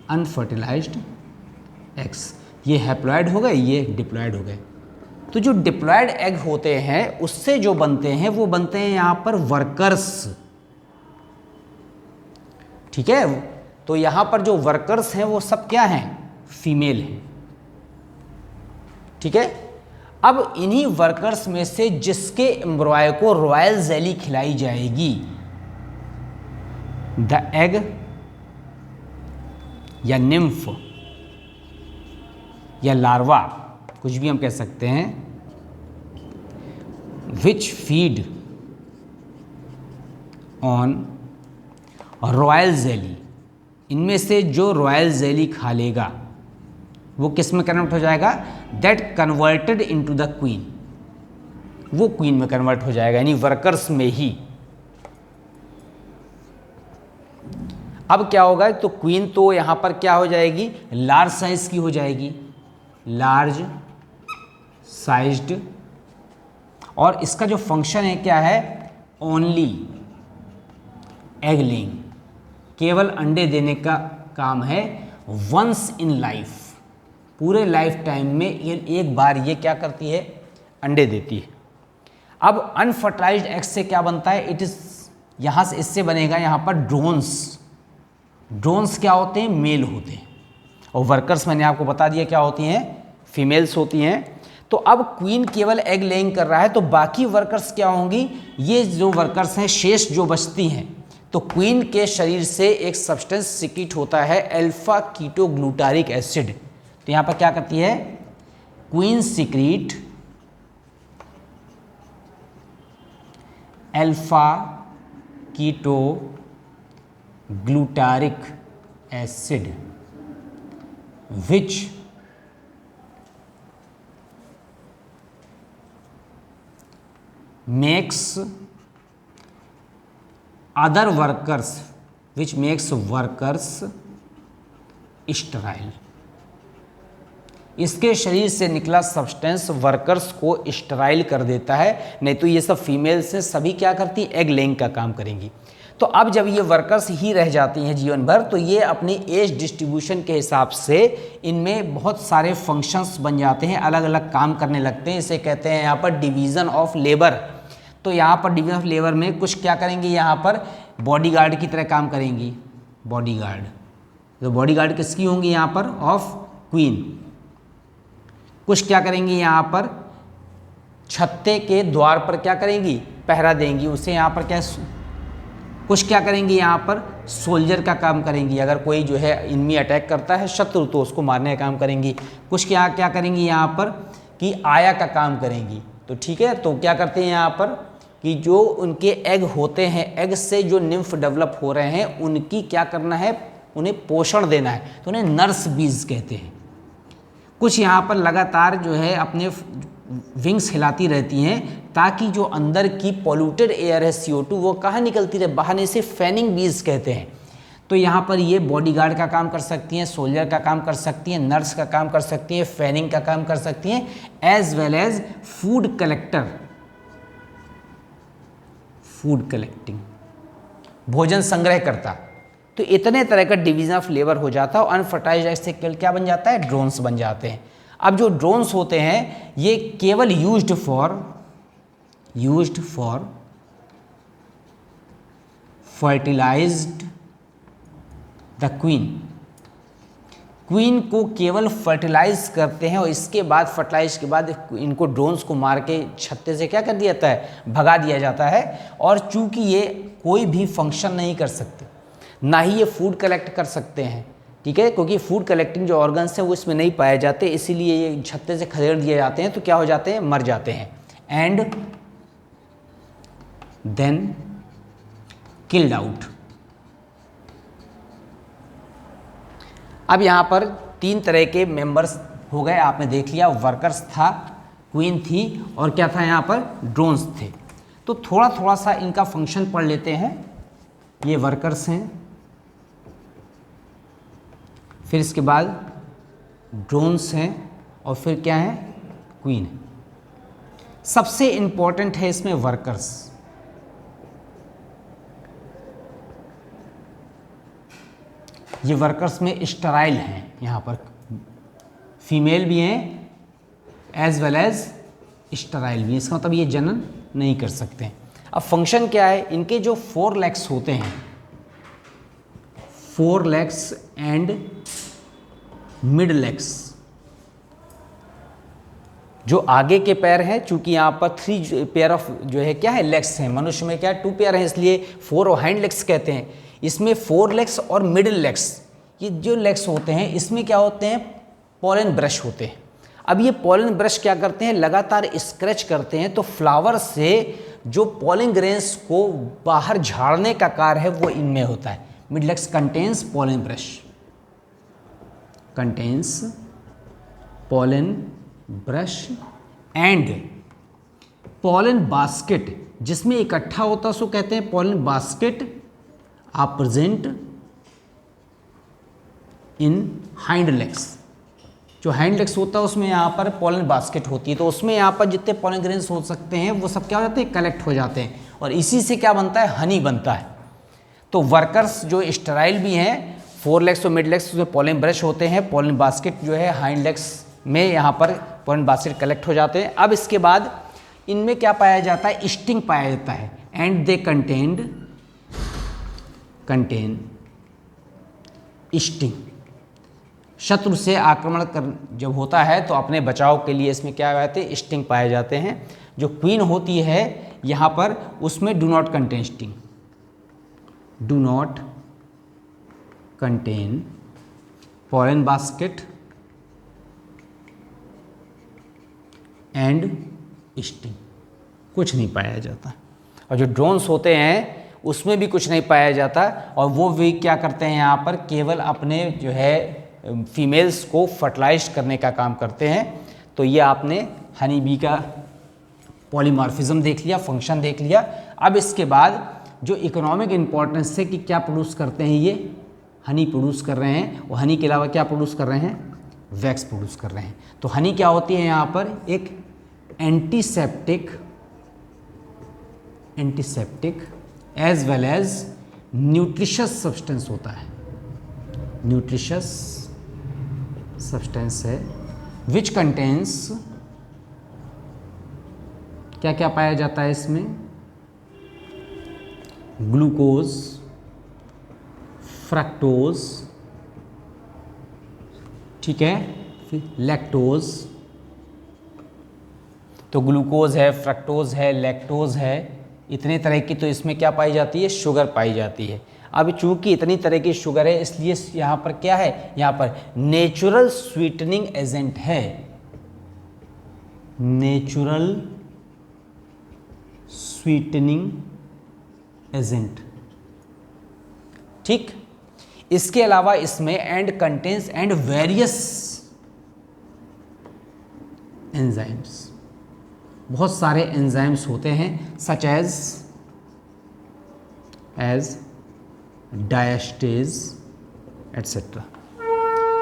अनफर्टिलाइज्ड एग्स। ये हैप्लॉइड हो गए, ये डिप्लॉइड हो गए। तो जो डिप्लॉइड एग होते हैं उससे जो बनते हैं वो बनते हैं यहाँ पर वर्कर्स, ठीक है। तो यहाँ पर जो वर्कर्स हैं वो सब क्या हैं? फीमेल हैं, ठीक है। अब इन्हीं वर्कर्स में से जिसके एम्ब्रॉय को रॉयल जेली खिलाई जाएगी, द एग या निम्फ या लार्वा, कुछ भी हम कह सकते हैं, which feed on royal jelly, इनमें से जो रॉयल जेली खा लेगा वो किस में कन्वर्ट हो जाएगा? That converted into the queen, वो क्वीन में कन्वर्ट हो जाएगा, यानी वर्कर्स में ही। अब क्या होगा? तो क्वीन तो यहां पर क्या हो जाएगी? लार्ज साइज की हो जाएगी, लार्ज साइज्ड। और इसका जो फंक्शन है क्या है? ओनली एग लेइंग, केवल अंडे देने का काम है। वंस इन लाइफ, पूरे लाइफ टाइम में ये एक बार ये क्या करती है? अंडे देती है। अब अनफर्टिलाइज्ड एग से क्या बनता है? इट इज यहाँ से इससे बनेगा यहाँ पर ड्रोन्स। ड्रोन्स क्या होते हैं? मेल होते हैं, और वर्कर्स मैंने आपको बता दिया क्या होती हैं? फीमेल्स होती हैं। तो अब क्वीन केवल एग लेइंग कर रहा है, तो बाकी वर्कर्स क्या होंगी? ये जो वर्कर्स हैं, शेष जो बचती हैं, तो क्वीन के शरीर से एक सब्सटेंस सिक्रीट होता है, अल्फा कीटोग्लूटारिक एसिड। तो यहाँ पर क्या करती है? Queen secrete alpha ketoglutaric acid which makes other workers, which makes workers sterile। इसके शरीर से निकला सब्सटेंस वर्कर्स को स्टराइल कर देता है, नहीं तो ये सब फीमेल्स हैं, सभी क्या करती? एग लेइंग का काम करेंगी। तो अब जब ये वर्कर्स ही रह जाती हैं जीवन भर, तो ये अपनी एज डिस्ट्रीब्यूशन के हिसाब से इनमें बहुत सारे फंक्शंस बन जाते हैं, अलग अलग काम करने लगते हैं। इसे कहते हैं यहाँ पर डिवीज़न ऑफ लेबर। तो यहाँ पर डिवीजन ऑफ लेबर में कुछ क्या करेंगी? यहाँ पर बॉडीगार्ड की तरह काम करेंगी, बॉडीगार्ड। तो बॉडीगार्ड किसकी होंगी? यहाँ पर ऑफ क्वीन। कुछ क्या करेंगी? यहाँ पर छत्ते के द्वार पर क्या करेंगी? पहरा देंगी उसे। यहाँ पर क्या कुछ क्या करेंगी? यहाँ पर सोल्जर का काम करेंगी। अगर कोई जो है इनमी अटैक करता है शत्रु, तो उसको मारने का काम करेंगी। कुछ क्या क्या करेंगी? यहाँ पर कि आया का काम करेंगी। तो ठीक है, तो क्या करते हैं यहाँ पर कि जो उनके एग होते हैं, एग से जो निम्फ डेवलप हो रहे हैं, उनकी क्या करना है? उन्हें पोषण देना है, तो उन्हें नर्स बीज कहते हैं। कुछ यहाँ पर लगातार जो है अपने विंग्स हिलाती रहती हैं, ताकि जो अंदर की पॉल्यूटेड एयर है CO2 वो कहाँ निकलती रहे? बाहर। इसे फैनिंग बीज कहते हैं। तो यहाँ पर ये बॉडीगार्ड का काम कर सकती हैं, सोल्जर का काम कर सकती हैं, नर्स का काम कर सकती हैं, फैनिंग का काम कर सकती हैं, as well as food collector, food collecting, भोजन संग्रह करता। तो इतने तरह का डिवीजन ऑफ लेबर हो जाता है और अनफर्टाइज्ड एग्स से क्या बन जाता है, ड्रोन्स बन जाते हैं। अब जो ड्रोन्स होते हैं ये केवल used for fertilized the queen को केवल फर्टिलाइज करते हैं और इसके बाद फर्टिलाइज के बाद इनको ड्रोन्स को मार के छत्ते से क्या कर दिया जाता है, भगा दिया जाता है। और चूंकि ये कोई भी फंक्शन नहीं कर सकते, ना ही ये फूड कलेक्ट कर सकते हैं, ठीक है, क्योंकि फूड कलेक्टिंग जो ऑर्गन्स हैं वो इसमें नहीं पाए जाते, इसीलिए ये छत्ते से खदेड़ दिए जाते हैं, तो क्या हो जाते हैं, मर जाते हैं, एंड देन किल्ड आउट। अब यहाँ पर 3 तरह के मेंबर्स हो गए, आपने देख लिया, वर्कर्स था, क्वीन थी और क्या था यहाँ पर, ड्रोन्स थे। तो थोड़ा थोड़ा सा इनका फंक्शन पढ़ लेते हैं। ये वर्कर्स हैं, फिर इसके बाद ड्रोन्स हैं और फिर क्या है, क्वीन है। सबसे इंपॉर्टेंट है इसमें वर्कर्स। ये वर्कर्स में स्टराइल हैं, यहाँ पर फीमेल भी हैं एज वेल एज स्टराइल भी, इसका मतलब ये जनन नहीं कर सकते हैं। अब फंक्शन क्या है, इनके जो 4 लेग्स होते हैं, 4 लेग्स एंड मिड लेग्स, जो आगे के पैर हैं, चूंकि यहाँ पर 3 पेयर ऑफ जो है क्या है, लेग्स हैं, मनुष्य में क्या 2 पेयर हैं, इसलिए 4 और हाइंड लेग्स कहते हैं। इसमें 4 लेग्स और मिडिल लेग्स, ये जो लेग्स होते हैं इसमें क्या होते हैं, पॉलन ब्रश होते हैं। अब ये पॉलन ब्रश क्या करते हैं, लगातार स्क्रैच करते हैं, तो फ्लावर से जो पॉलन ग्रेन्स को बाहर झाड़ने का कार्य है वो इनमें होता है। Mid legs contains pollen brush, contains pollen brush and pollen basket, जिसमें इकट्ठा होता है उसको कहते हैं pollen basket, are present in hind legs. जो हाइंड लेग्स होता है उसमें यहाँ पर पॉलन बास्केट होती है, तो उसमें यहाँ पर जितने पॉलन ग्रेन्स हो सकते हैं वो सब क्या हो जाते हैं, कलेक्ट हो जाते हैं, और इसी से क्या बनता है, हनी बनता है। तो वर्कर्स जो स्टेराइल भी हैं, 4 लेग्स और मिड लेग्स, उसमें पॉलन ब्रश होते हैं, पॉलन बास्केट जो है हाइंड लेग्स में यहाँ पर पॉलन बास्केट कलेक्ट हो जाते हैं। अब इसके बाद इनमें क्या पाया जाता है, स्टिंग पाया जाता है, एंड दे कंटेन स्टिंग। शत्रु से आक्रमण कर जब होता है तो अपने बचाव के लिए इसमें क्या आते हैं, स्टिंग पाए जाते हैं। जो क्वीन होती है यहाँ पर उसमें do not contain sting, do not contain pollen basket and sting, कुछ नहीं पाया जाता। और जो ड्रोन्स होते हैं उसमें भी कुछ नहीं पाया जाता, और वो भी क्या करते हैं, यहाँ पर केवल अपने जो है फीमेल्स को फर्टिलाइज करने का काम करते हैं। तो ये आपने हनी बी का पॉलीमॉर्फिज्म देख लिया, फंक्शन देख लिया। अब इसके बाद जो इकोनॉमिक इम्पोर्टेंस है कि क्या प्रोड्यूस करते हैं, ये हनी प्रोड्यूस कर रहे हैं, और हनी के अलावा क्या प्रोड्यूस कर रहे हैं, वैक्स प्रोड्यूस कर रहे हैं। तो हनी क्या होती है, यहाँ पर एक antiseptic as well as nutritious substance होता है, न्यूट्रिशियस सब्सटेंस है, विच कंटेन्स, क्या क्या पाया जाता है इसमें, ग्लूकोज, फ्रक्टोज, ठीक है, फिर लैक्टोज। तो ग्लूकोज है, फ्रक्टोज है, लैक्टोज है, इतने तरह की तो इसमें क्या पाई जाती है, शुगर पाई जाती है। अब चूंकि इतनी तरह की शुगर है इसलिए यहाँ पर क्या है, यहाँ पर नेचुरल स्वीटनिंग एजेंट है, नेचुरल स्वीटनिंग एजेंट, ठीक। इसके अलावा इसमें and contains and various enzymes, बहुत सारे एंजाइम्स होते हैं, सच एज डायस्टेज एट्सेट्रा।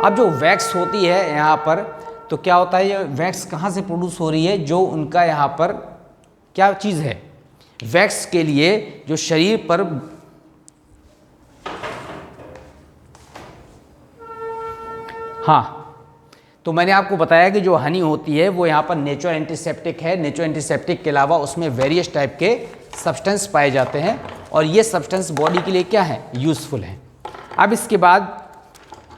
अब जो वैक्स होती है यहाँ पर, तो क्या होता है, ये वैक्स कहाँ से प्रोड्यूस हो रही है, जो उनका यहाँ पर क्या चीज़ है, वैक्स के लिए जो शरीर पर हाँ, तो मैंने आपको बताया कि जो हनी होती है वो यहाँ पर नेचुरल एंटीसेप्टिक है। नेचुरल एंटीसेप्टिक के अलावा उसमें वेरियस टाइप के सब्सटेंस पाए जाते हैं और ये सब्सटेंस बॉडी के लिए क्या है, यूज़फुल है। अब इसके बाद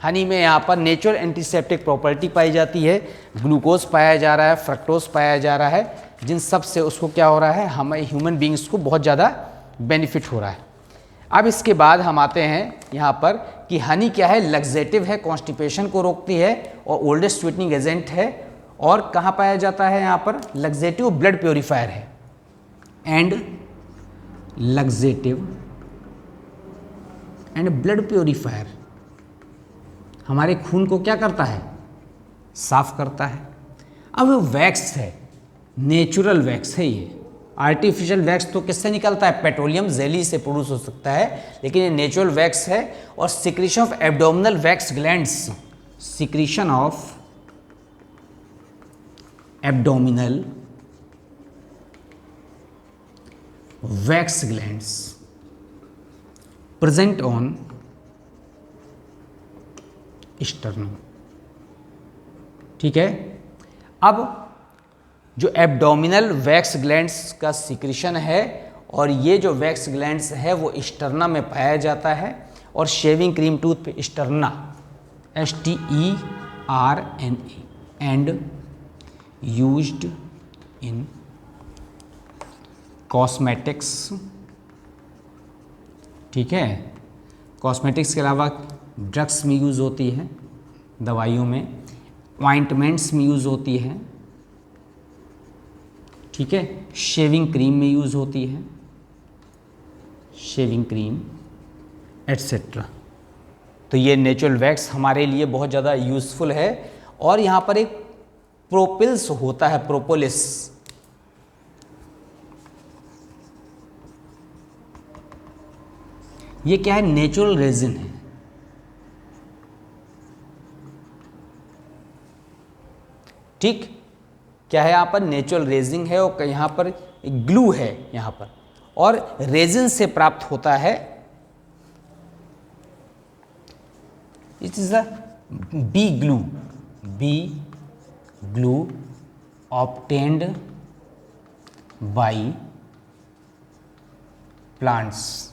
हनी में यहाँ पर नेचुरल एंटीसेप्टिक प्रॉपर्टी पाई जाती है, ग्लूकोज पाया जा रहा है, फ्रक्टोज पाया जा रहा है, जिन सब से उसको क्या हो रहा है, हमें ह्यूमन बींग्स को बहुत ज़्यादा बेनिफिट हो रहा है। अब इसके बाद हम आते हैं यहाँ पर कि हनी क्या है, लग्जेटिव है, कॉन्स्टिपेशन को रोकती है और ओल्डेस्ट स्वीटनिंग एजेंट है। और कहाँ पाया जाता है, यहाँ पर लग्जेटिव ब्लड प्योरीफायर है and laxative and blood purifier हमारे खून को क्या करता है, साफ करता है। अब वो वैक्स है, नेचुरल वैक्स है, ये आर्टिफिशियल वैक्स तो किससे निकलता है, पेट्रोलियम जेली से प्रोड्यूस हो सकता है, लेकिन ये नेचुरल वैक्स है। और secretion of abdominal wax glands, secretion of abdominal wax glands present on sternum, ठीक है। अब जो एब्डोमिनल वैक्स ग्लैंड्स का सिक्रीशन है और ये जो वैक्स ग्लैंड्स है वो स्टर्ना में पाया जाता है और शेविंग क्रीम टूथ पे sterna STERNA and used in cosmetics, ठीक है। कॉस्मेटिक्स के अलावा ड्रग्स में यूज़ होती है, दवाइयों में, ऑइंटमेंट्स में यूज़ होती है, ठीक है, शेविंग क्रीम में यूज़ होती है, शेविंग क्रीम एट्सेट्रा। तो ये नेचुरल वैक्स हमारे लिए बहुत ज़्यादा यूज़फुल है। और यहाँ पर एक प्रोपिल्स होता है, प्रोपोलिस, ये क्या है, नेचुरल रेजिन है, ठीक, क्या है, यहाँ पर नेचुरल रेजिन है और यहाँ पर ग्लू है यहाँ पर, और रेजिन से प्राप्त होता है। It is a bee glue obtained by plants,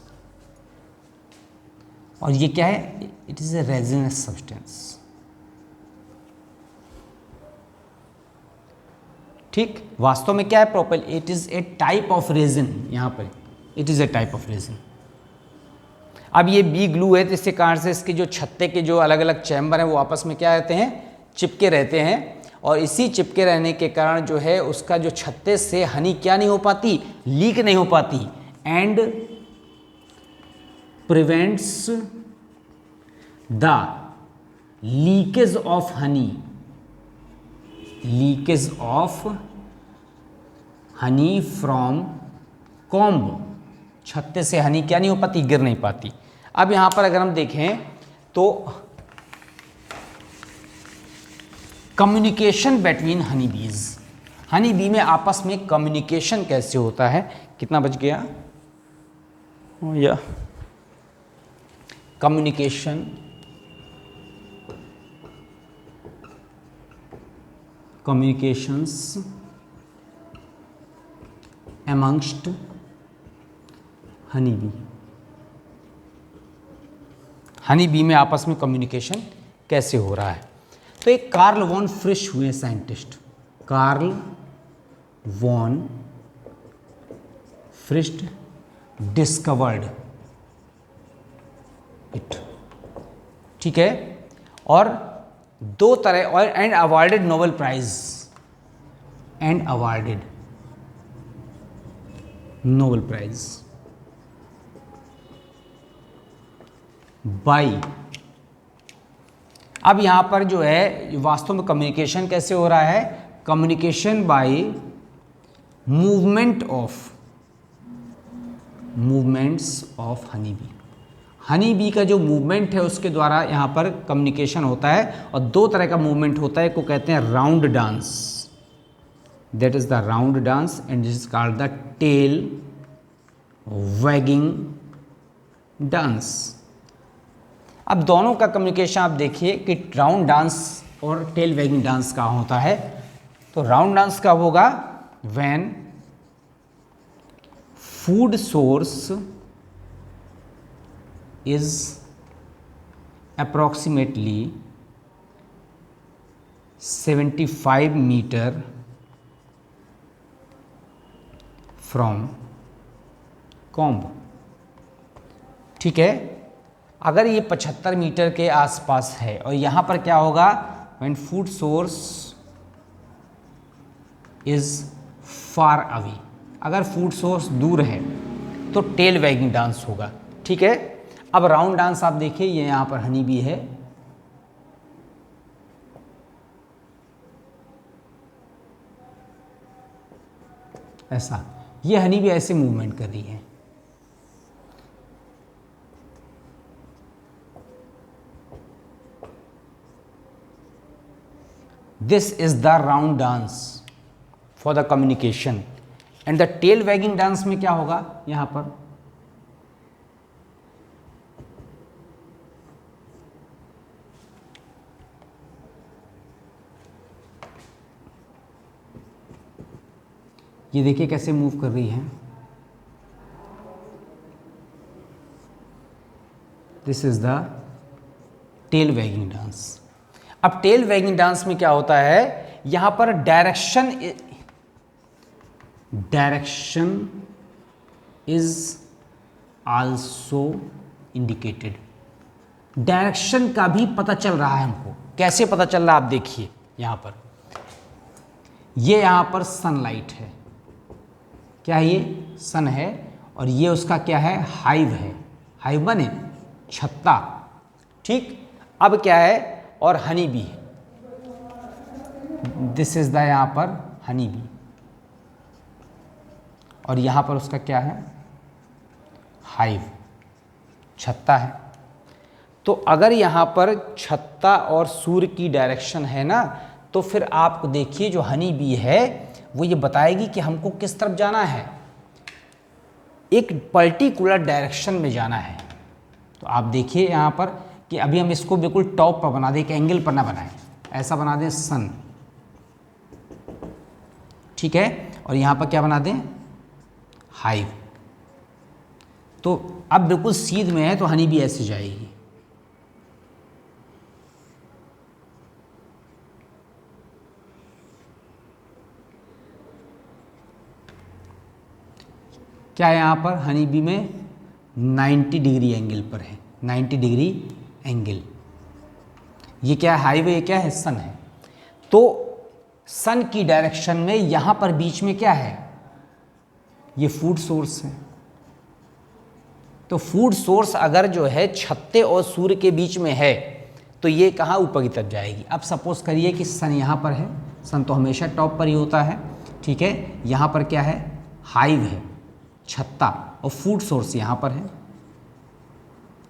और ये क्या है, it is a resinous substance, ठीक। वास्तव में क्या है, propel, it is a type of resin, यहाँ पर it is a type of resin. अब ये बी ग्लू है तो इसके कारण से इसके जो छत्ते के जो अलग अलग चैम्बर हैं वो आपस में क्या रहते हैं, चिपके रहते हैं, और इसी चिपके रहने के कारण जो है उसका जो छत्ते से हनी क्या नहीं हो पाती, लीक नहीं हो पाती, and prevents the leakage of honey, leakage of honey from comb, छत्ते से हनी क्या नहीं हो पाती, गिर नहीं पाती। अब यहां पर अगर हम देखें तो कम्युनिकेशन बिटवीन हनी बीज, हनी बी में आपस में कम्युनिकेशन कैसे होता है, कितना बच गया, या communication communications amongst honey bee, honey bee में आपस में कम्युनिकेशन कैसे हो रहा है। तो एक कार्ल वॉन फ्रिश हुए scientist, Karl von Frisch discovered it, ठीक है, और दो तरह, और and awarded Nobel prize, and awarded Nobel prize by. अब यहां पर जो है वास्तव में कम्युनिकेशन कैसे हो रहा है, communication bye movements of honey B, honey bee का जो मूवमेंट है उसके द्वारा यहाँ पर कम्युनिकेशन होता है, और दो तरह का मूवमेंट होता है, एक को कहते हैं round dance, that is the round dance, and this is called the tail wagging dance. अब दोनों का कम्युनिकेशन आप देखिए कि राउंड डांस और टेल वैगिंग डांस कहाँ होता है। तो राउंड डांस कब होगा? When food source is approximately 75 meter from comb। ठीक है, अगर ये 75 मीटर के आसपास है, और यहाँ पर क्या होगा? when food source is far away, अगर फूड सोर्स दूर है तो टेल वैगिंग डांस होगा। ठीक है, अब राउंड डांस आप देखिए, ये यहाँ पर हनी बी है, ऐसा, ये हनी बी ऐसे मूवमेंट कर रही है। This is the round dance for the communication. And the tail wagging dance में क्या होगा? यहां पर ये देखिए कैसे मूव कर रही है। This is the tail wagging dance. अब टेल वैगिंग डांस में क्या होता है? यहां पर direction is also indicated. Direction का भी पता चल रहा है हमको। कैसे पता चल रहा है? आप देखिए यहां पर, ये यहां पर सनलाइट है, क्या है? ये सन है, और ये उसका क्या है? हाइव है। हाइव बने छत्ता। ठीक, अब क्या है? और हनी बी है, दिस इज द यहां पर हनी बी, और यहां पर उसका क्या है? हाइव, छत्ता है। तो अगर यहां पर छत्ता और सूर्य की डायरेक्शन है ना, तो फिर आप देखिए जो हनी बी है वो ये बताएगी कि हमको किस तरफ जाना है, एक पर्टिकुलर डायरेक्शन में जाना है। तो आप देखिए यहाँ पर कि अभी हम इसको बिल्कुल टॉप पर बना दें, एक एंगल पर ना बनाएं, ऐसा बना दें सन। ठीक है, और यहाँ पर क्या बना दें? हाइव। तो अब बिल्कुल सीध में है, तो हनी भी ऐसे जाएगी। क्या है यहाँ पर? हनी बी में 90 डिग्री एंगल पर है, 90 डिग्री एंगल। ये क्या है? हाईवे। ये क्या है? सन है। तो सन की डायरेक्शन में यहाँ पर बीच में क्या है? ये फूड सोर्स है। तो फूड सोर्स अगर जो है छत्ते और सूर्य के बीच में है, तो ये कहाँ? ऊपर की तरफ जाएगी। अब सपोज करिए कि सन यहाँ पर है, सन तो हमेशा टॉप पर ही होता है। ठीक है, यहाँ पर क्या है? हाइव है, छत्ता, और फूड सोर्स यहाँ पर है।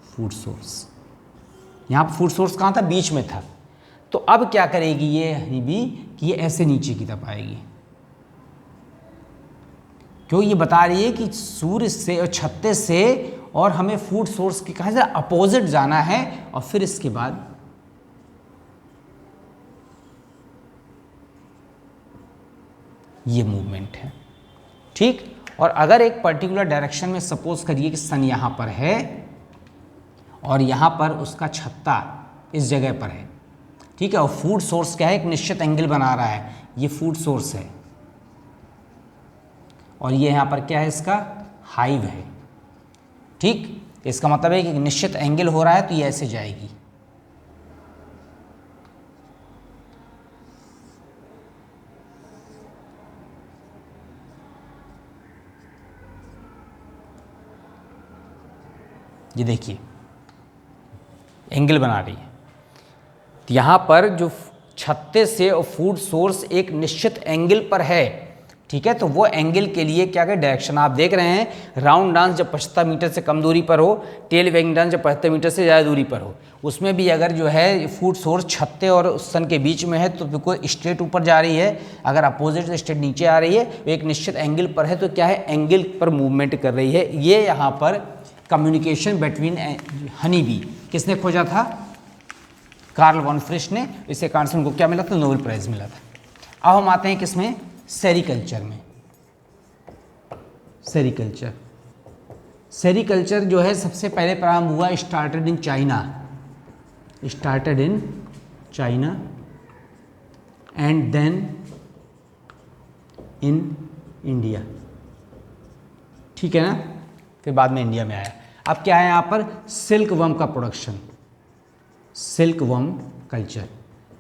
फूड सोर्स यहाँ पर, फूड सोर्स कहाँ था? बीच में था। तो अब क्या करेगी ये हनी बी कि ये ऐसे नीचे की तरफ आएगी, क्यों? ये बता रही है कि सूर्य से और छत्ते से और हमें फूड सोर्स के कहाँ से अपोजिट जाना है, और फिर इसके बाद ये मूवमेंट है। ठीक, और अगर एक पर्टिकुलर डायरेक्शन में सपोज करिए कि सन यहाँ पर है और यहाँ पर उसका छत्ता इस जगह पर है। ठीक है, और फूड सोर्स क्या है? एक निश्चित एंगल बना रहा है, ये फूड सोर्स है, और ये यहाँ पर क्या है? इसका हाइव है। ठीक, इसका मतलब है कि एक निश्चित एंगल हो रहा है, तो ये ऐसे जाएगी। ये देखिए एंगल बना रही है। यहाँ पर जो छत्ते से और फूड सोर्स एक निश्चित एंगल पर है, ठीक है। तो वो एंगल के लिए क्या क्या डायरेक्शन आप देख रहे हैं, राउंड डांस जब 75 मीटर से कम दूरी पर हो, टेल वैगिंग डांस जब 75 मीटर से ज़्यादा दूरी पर हो, उसमें भी अगर जो है फूट सोर्स छत्ते और सन के बीच में है तो बिल्कुल स्ट्रेट ऊपर जा रही है, अगर अपोजिट स्ट्रेट नीचे आ रही है, तो एक निश्चित एंगल पर है तो क्या है, एंगल पर मूवमेंट कर रही है। ये यहाँ पर कम्युनिकेशन बिटवीन हनी बी किसने खोजा था, कार्ल वॉन फ्रिश ने। इसे कार्सन को क्या मिला था, नोबेल प्राइज मिला था। अब हम आते हैं किसमें, सेरीकल्चर में। सेरीकल्चर, सेरीकल्चर जो है सबसे पहले प्रारंभ हुआ, started in China, started in China and then in India, ठीक है ना, फिर बाद में इंडिया में आया। अब क्या है यहाँ पर, सिल्क वर्म का प्रोडक्शन, सिल्क वर्म कल्चर।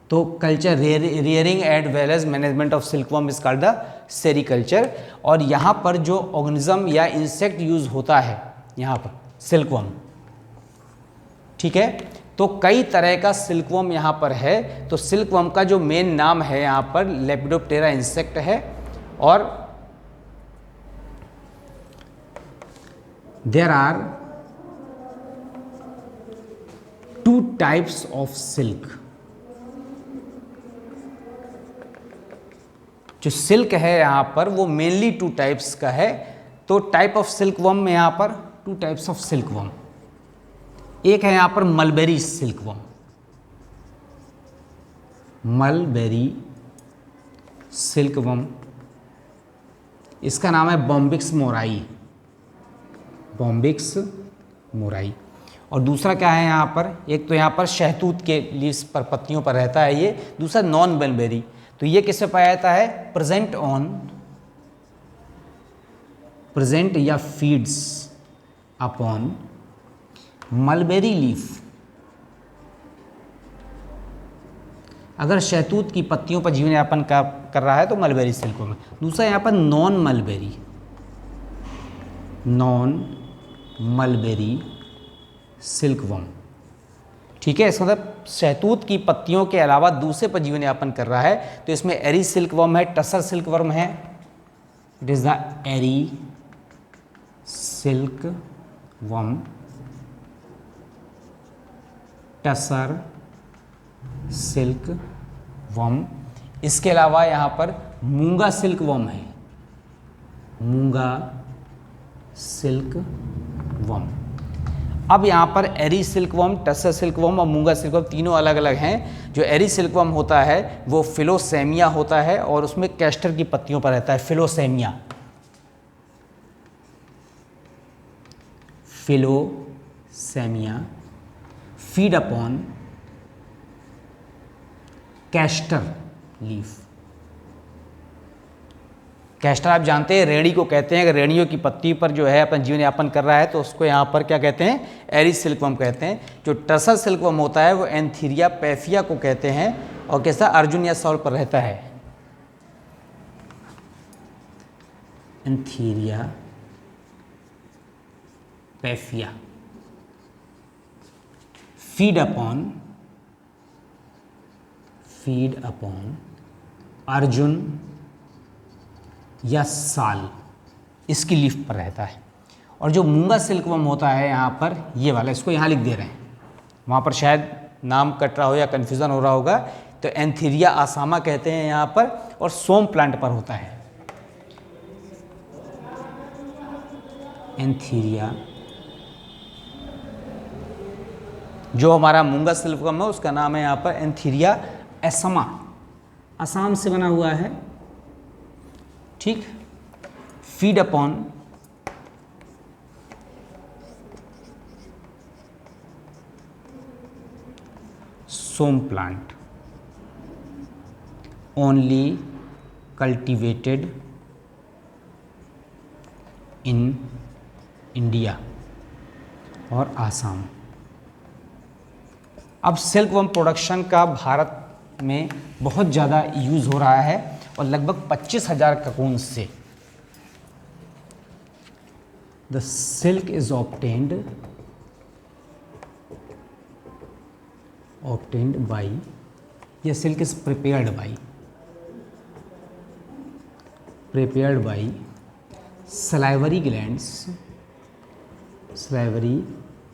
तो culture rearing and well as management of silkworm is called the sericulture. और यहाँ पर जो ऑर्गेनिज्म या इंसेक्ट यूज होता है यहाँ पर सिल्क वर्म, ठीक है। तो कई तरह का सिल्क वर्म यहाँ पर है। तो सिल्क वर्म का जो मेन नाम है यहाँ पर लेपिडोप्टेरा इंसेक्ट है। और there are 2 types of silk. जो सिल्क है यहाँ पर वो मेनली 2 टाइप्स का है। तो टाइप ऑफ सिल्क वर्म में यहाँ पर 2 टाइप्स ऑफ सिल्क वर्म, एक है यहाँ पर mulberry silk worm, mulberry silk worm, इसका नाम है बॉम्बिक्स मोराई, बॉम्बिक्स मोराई। और दूसरा क्या है यहाँ पर, एक तो यहाँ पर शहतूत के लीव्स पर, पत्तियों पर रहता है ये, दूसरा नॉन मलबेरी। तो ये किससे पाया जाता है, प्रेजेंट या फीड्स अपॉन मलबेरी लीफ। अगर शहतूत की पत्तियों पर जीवन यापन कर रहा है तो मलबेरी सिल्क वर्म। दूसरा यहाँ पर non mulberry, non mulberry silk worm, ठीक है। इसका मतलब शहतूत की पत्तियों के अलावा दूसरे पर जीवन यापन कर रहा है। तो इसमें एरी सिल्क वर्म है, टसर सिल्क वर्म है, it is the eri silk worm, tussar silk worm. इसके अलावा यहाँ पर मूंगा सिल्क वर्म है, मूंगा सिल्क वर्म। अब यहाँ पर eri silk worm, tussar silk worm और मूंगा सिल्क वर्म तीनों अलग अलग हैं। जो एरी सिल्क वर्म होता है वो फिलोसेमिया होता है और उसमें कैस्टर की पत्तियों पर रहता है, Philosamia, Philosamia feed upon castor leaf. Castor आप जानते हैं रेड़ी को कहते हैं। अगर रेड़ियों की पत्ती पर जो है अपन जीवन यापन कर रहा है तो उसको यहाँ पर क्या कहते हैं, एरी सिल्क वर्म कहते हैं। जो टसर सिल्क वर्म होता है वो एंथीरिया पैफिया को कहते हैं और कैसा अर्जुन या सौल पर रहता है, एंथीरिया पैफिया। फीड अपॉन अर्जुन या साल, इसकी लीफ पर रहता है। और जो मूंगा सिल्क वर्म होता है यहाँ पर, ये वाला, इसको यहाँ लिख दे रहे हैं, वहाँ पर शायद नाम कट रहा हो या कन्फ्यूज़न हो रहा होगा। तो एंथीरिया आसामा कहते हैं यहाँ पर, और सोम प्लांट पर होता है, एंथीरिया। जो हमारा मूंगा सिल्क वर्म है उसका नाम है यहाँ पर एंथीरिया एसमा, असम से बना हुआ है, ठीक। Feed upon som plant only cultivated in India और आसाम। अब सिल्क वर्म प्रोडक्शन का भारत में बहुत ज़्यादा यूज़ हो रहा है और लगभग 25,000 ककून से the silk is obtained by, या silk is prepared by prepared by salivary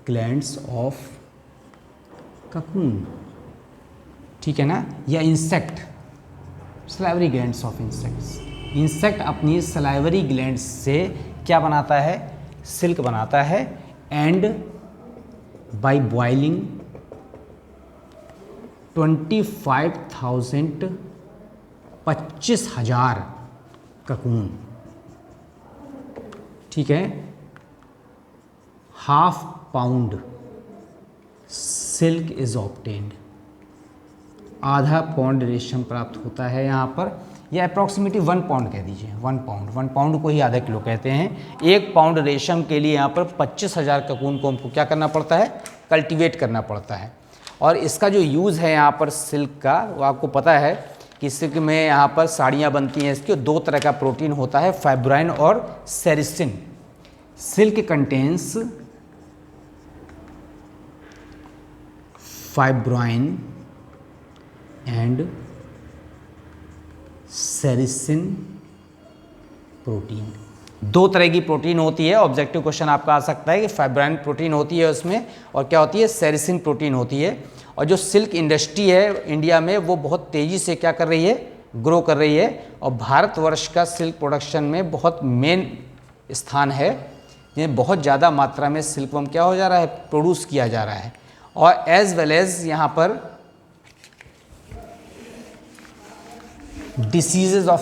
glands of cocoon, ठीक है ना, या insect, salivary glands of insects. Insect अपनी सलाइवरी ग्लैंड्स से क्या बनाता है, सिल्क बनाता है। एंड बाय बॉइलिंग 25,000 25,000 ककून, ठीक है, ½ पाउंड सिल्क इज ऑब्टेन्ड, आधा पाउंड रेशम प्राप्त होता है यहाँ पर, या अप्रॉक्सीमेटली 1 पाउंड कह दीजिए, 1 पाउंड को ही आधा किलो कहते हैं। 1 पाउंड रेशम के लिए यहाँ पर 25,000 ककून को हमको क्या करना पड़ता है, कल्टीवेट करना पड़ता है। और इसका जो यूज़ है यहाँ पर सिल्क का, वो आपको पता है कि सिल्क में यहाँ पर साड़ियाँ बनती हैं, इसके 2 तरह का प्रोटीन होता है, फाइब्राइन और sericin. Silk contains fibroin and sericin protein, 2 तरह की प्रोटीन होती है। ऑब्जेक्टिव क्वेश्चन आपका आ सकता है कि फाइब्राइन प्रोटीन होती है उसमें, और क्या होती है, सेरिसिन प्रोटीन होती है। और जो सिल्क इंडस्ट्री है इंडिया में, वो बहुत तेज़ी से क्या कर रही है, ग्रो कर रही है। और भारतवर्ष का सिल्क प्रोडक्शन में बहुत मेन स्थान है, जिसमें बहुत ज़्यादा मात्रा में सिल्क वर्म क्या हो जा रहा है, प्रोड्यूस किया जा रहा है। और एज वेल एज यहाँ पर diseases of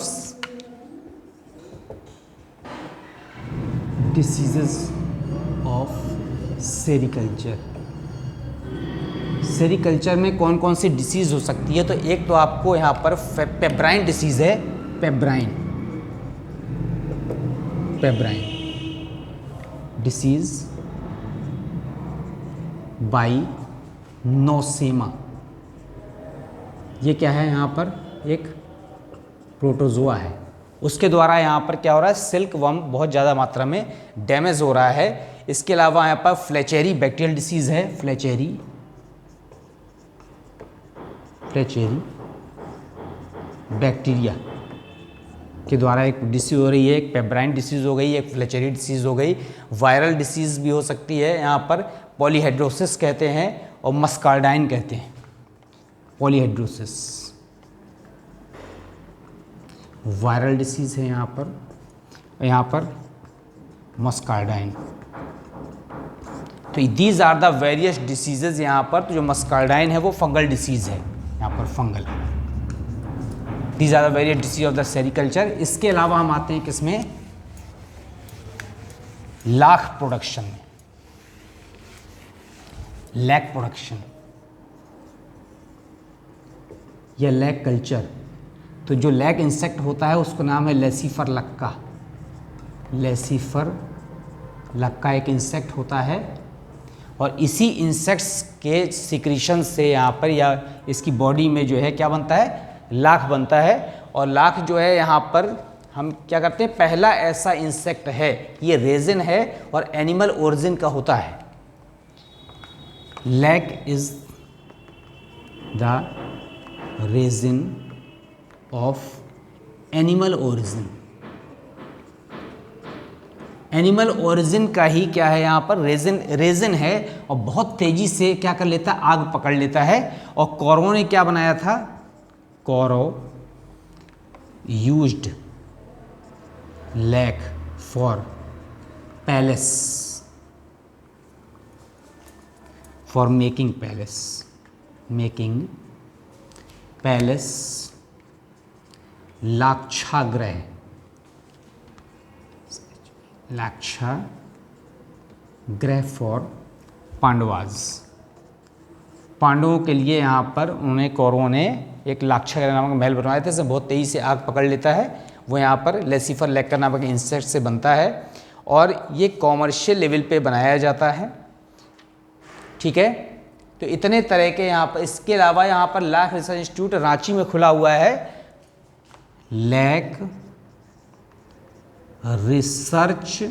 सेरिकल्चर। सेरिकल्चर में कौन कौन सी डिसीज़ हो सकती है, तो एक तो आपको यहाँ पर पेब्राइन डिसीज़ है, पेब्राइन डिसीज़ बाई नोसेमा। ये क्या है, यहाँ पर एक प्रोटोजोआ है, उसके द्वारा यहाँ पर क्या हो रहा है, सिल्क वर्म बहुत ज़्यादा मात्रा में डैमेज हो रहा है। इसके अलावा यहाँ पर फ्लेचेरी बैक्टीरियल डिसीज़ है, फ्लेचेरी बैक्टीरिया के द्वारा एक डिसीज़ हो रही है, एक पेब्राइन डिसीज़ हो गई, एक फ्लेचेरी डिसीज़ हो गई। वायरल डिसीज़ भी हो सकती है, यहाँ पर पॉलीहेड्रोसिस कहते हैं और मस्कार्डाइन कहते हैं। पॉलीहेड्रोसिस वायरल डिसीज़ है यहाँ पर मस्कार्डाइन। तो these are the various diseases यहाँ पर। तो जो मस्कार्डाइन है वो फंगल डिसीज़ है, यहाँ पर fungal. These are the various disease of the sericulture. इसके अलावा हम आते हैं किसमें, लाख प्रोडक्शन में, लैक प्रोडक्शन या लैक कल्चर। तो जो लैक इंसेक्ट होता है उसका नाम है लेसिफर लक्का। लेसिफर लक्का एक इंसेक्ट होता है, और इसी इंसेक्ट्स के सिक्रीशन से यहाँ पर या इसकी बॉडी में जो है क्या बनता है, लाख बनता है। और लाख जो है यहाँ पर हम क्या करते हैं, पहला ऐसा इंसेक्ट है, ये रेजिन है और एनिमल ओरिजिन का होता है। Lac is the resin of animal origin. Animal origin का ही क्या है, यहाँ पर रेजिन है, और बहुत तेजी से क्या कर लेता है, आग पकड़ लेता है। और कौरवों ने क्या बनाया था, Kaurava used lac for palace, for making palace Lakshagriha for Pandavas. पांडवों के लिए यहाँ पर उन्होंने, कौरवों ने एक लाक्षागृह नामक महल बनवाए थे, जिसमें बहुत तेज़ी से आग पकड़ लेता है। वो यहाँ पर लेसिफर लैक्का नामक इंसेक्ट से बनता है, और ये कॉमर्शियल लेवल पे बनाया जाता है, ठीक है। तो इतने तरह के यहाँ पर, इसके अलावा यहाँ पर लाख रिसर्च इंस्टीट्यूट रांची में खुला हुआ है, lac research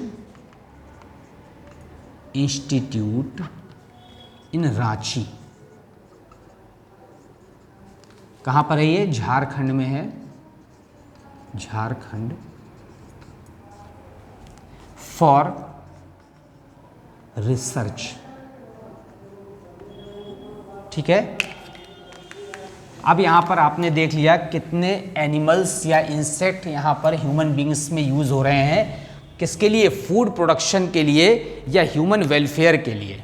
institute in Ranchi. कहाँ पर है ये, झारखंड में है, झारखंड फॉर रिसर्च। ठीक है, अब यहाँ पर आपने देख लिया कितने एनिमल्स या इंसेक्ट यहाँ पर ह्यूमन बींग्स में यूज हो रहे हैं, किसके लिए, फूड प्रोडक्शन के लिए या ह्यूमन वेलफेयर के लिए।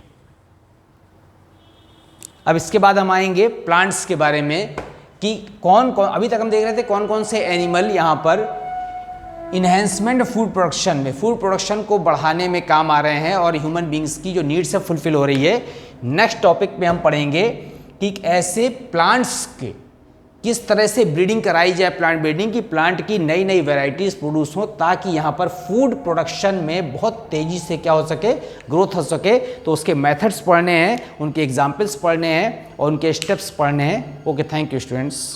अब इसके बाद हम आएंगे प्लांट्स के बारे में कि कौन कौन, अभी तक हम देख रहे थे कौन कौन से एनिमल यहाँ पर इन्हेंसमेंट फूड प्रोडक्शन में, फूड प्रोडक्शन को बढ़ाने में काम आ रहे हैं और ह्यूमन बींग्स की जो नीड्स है फुलफिल हो रही है। नेक्स्ट टॉपिक में हम पढ़ेंगे कि ऐसे प्लांट्स के किस तरह से ब्रीडिंग कराई जाए, प्लांट ब्रीडिंग की, प्लांट की नई नई वैरायटीज प्रोड्यूस हो ताकि यहाँ पर फूड प्रोडक्शन में बहुत तेजी से क्या हो सके, ग्रोथ हो सके। तो उसके मेथड्स पढ़ने हैं, उनके एग्जाम्पल्स पढ़ने हैं और उनके स्टेप्स पढ़ने हैं। Okay, thank you students.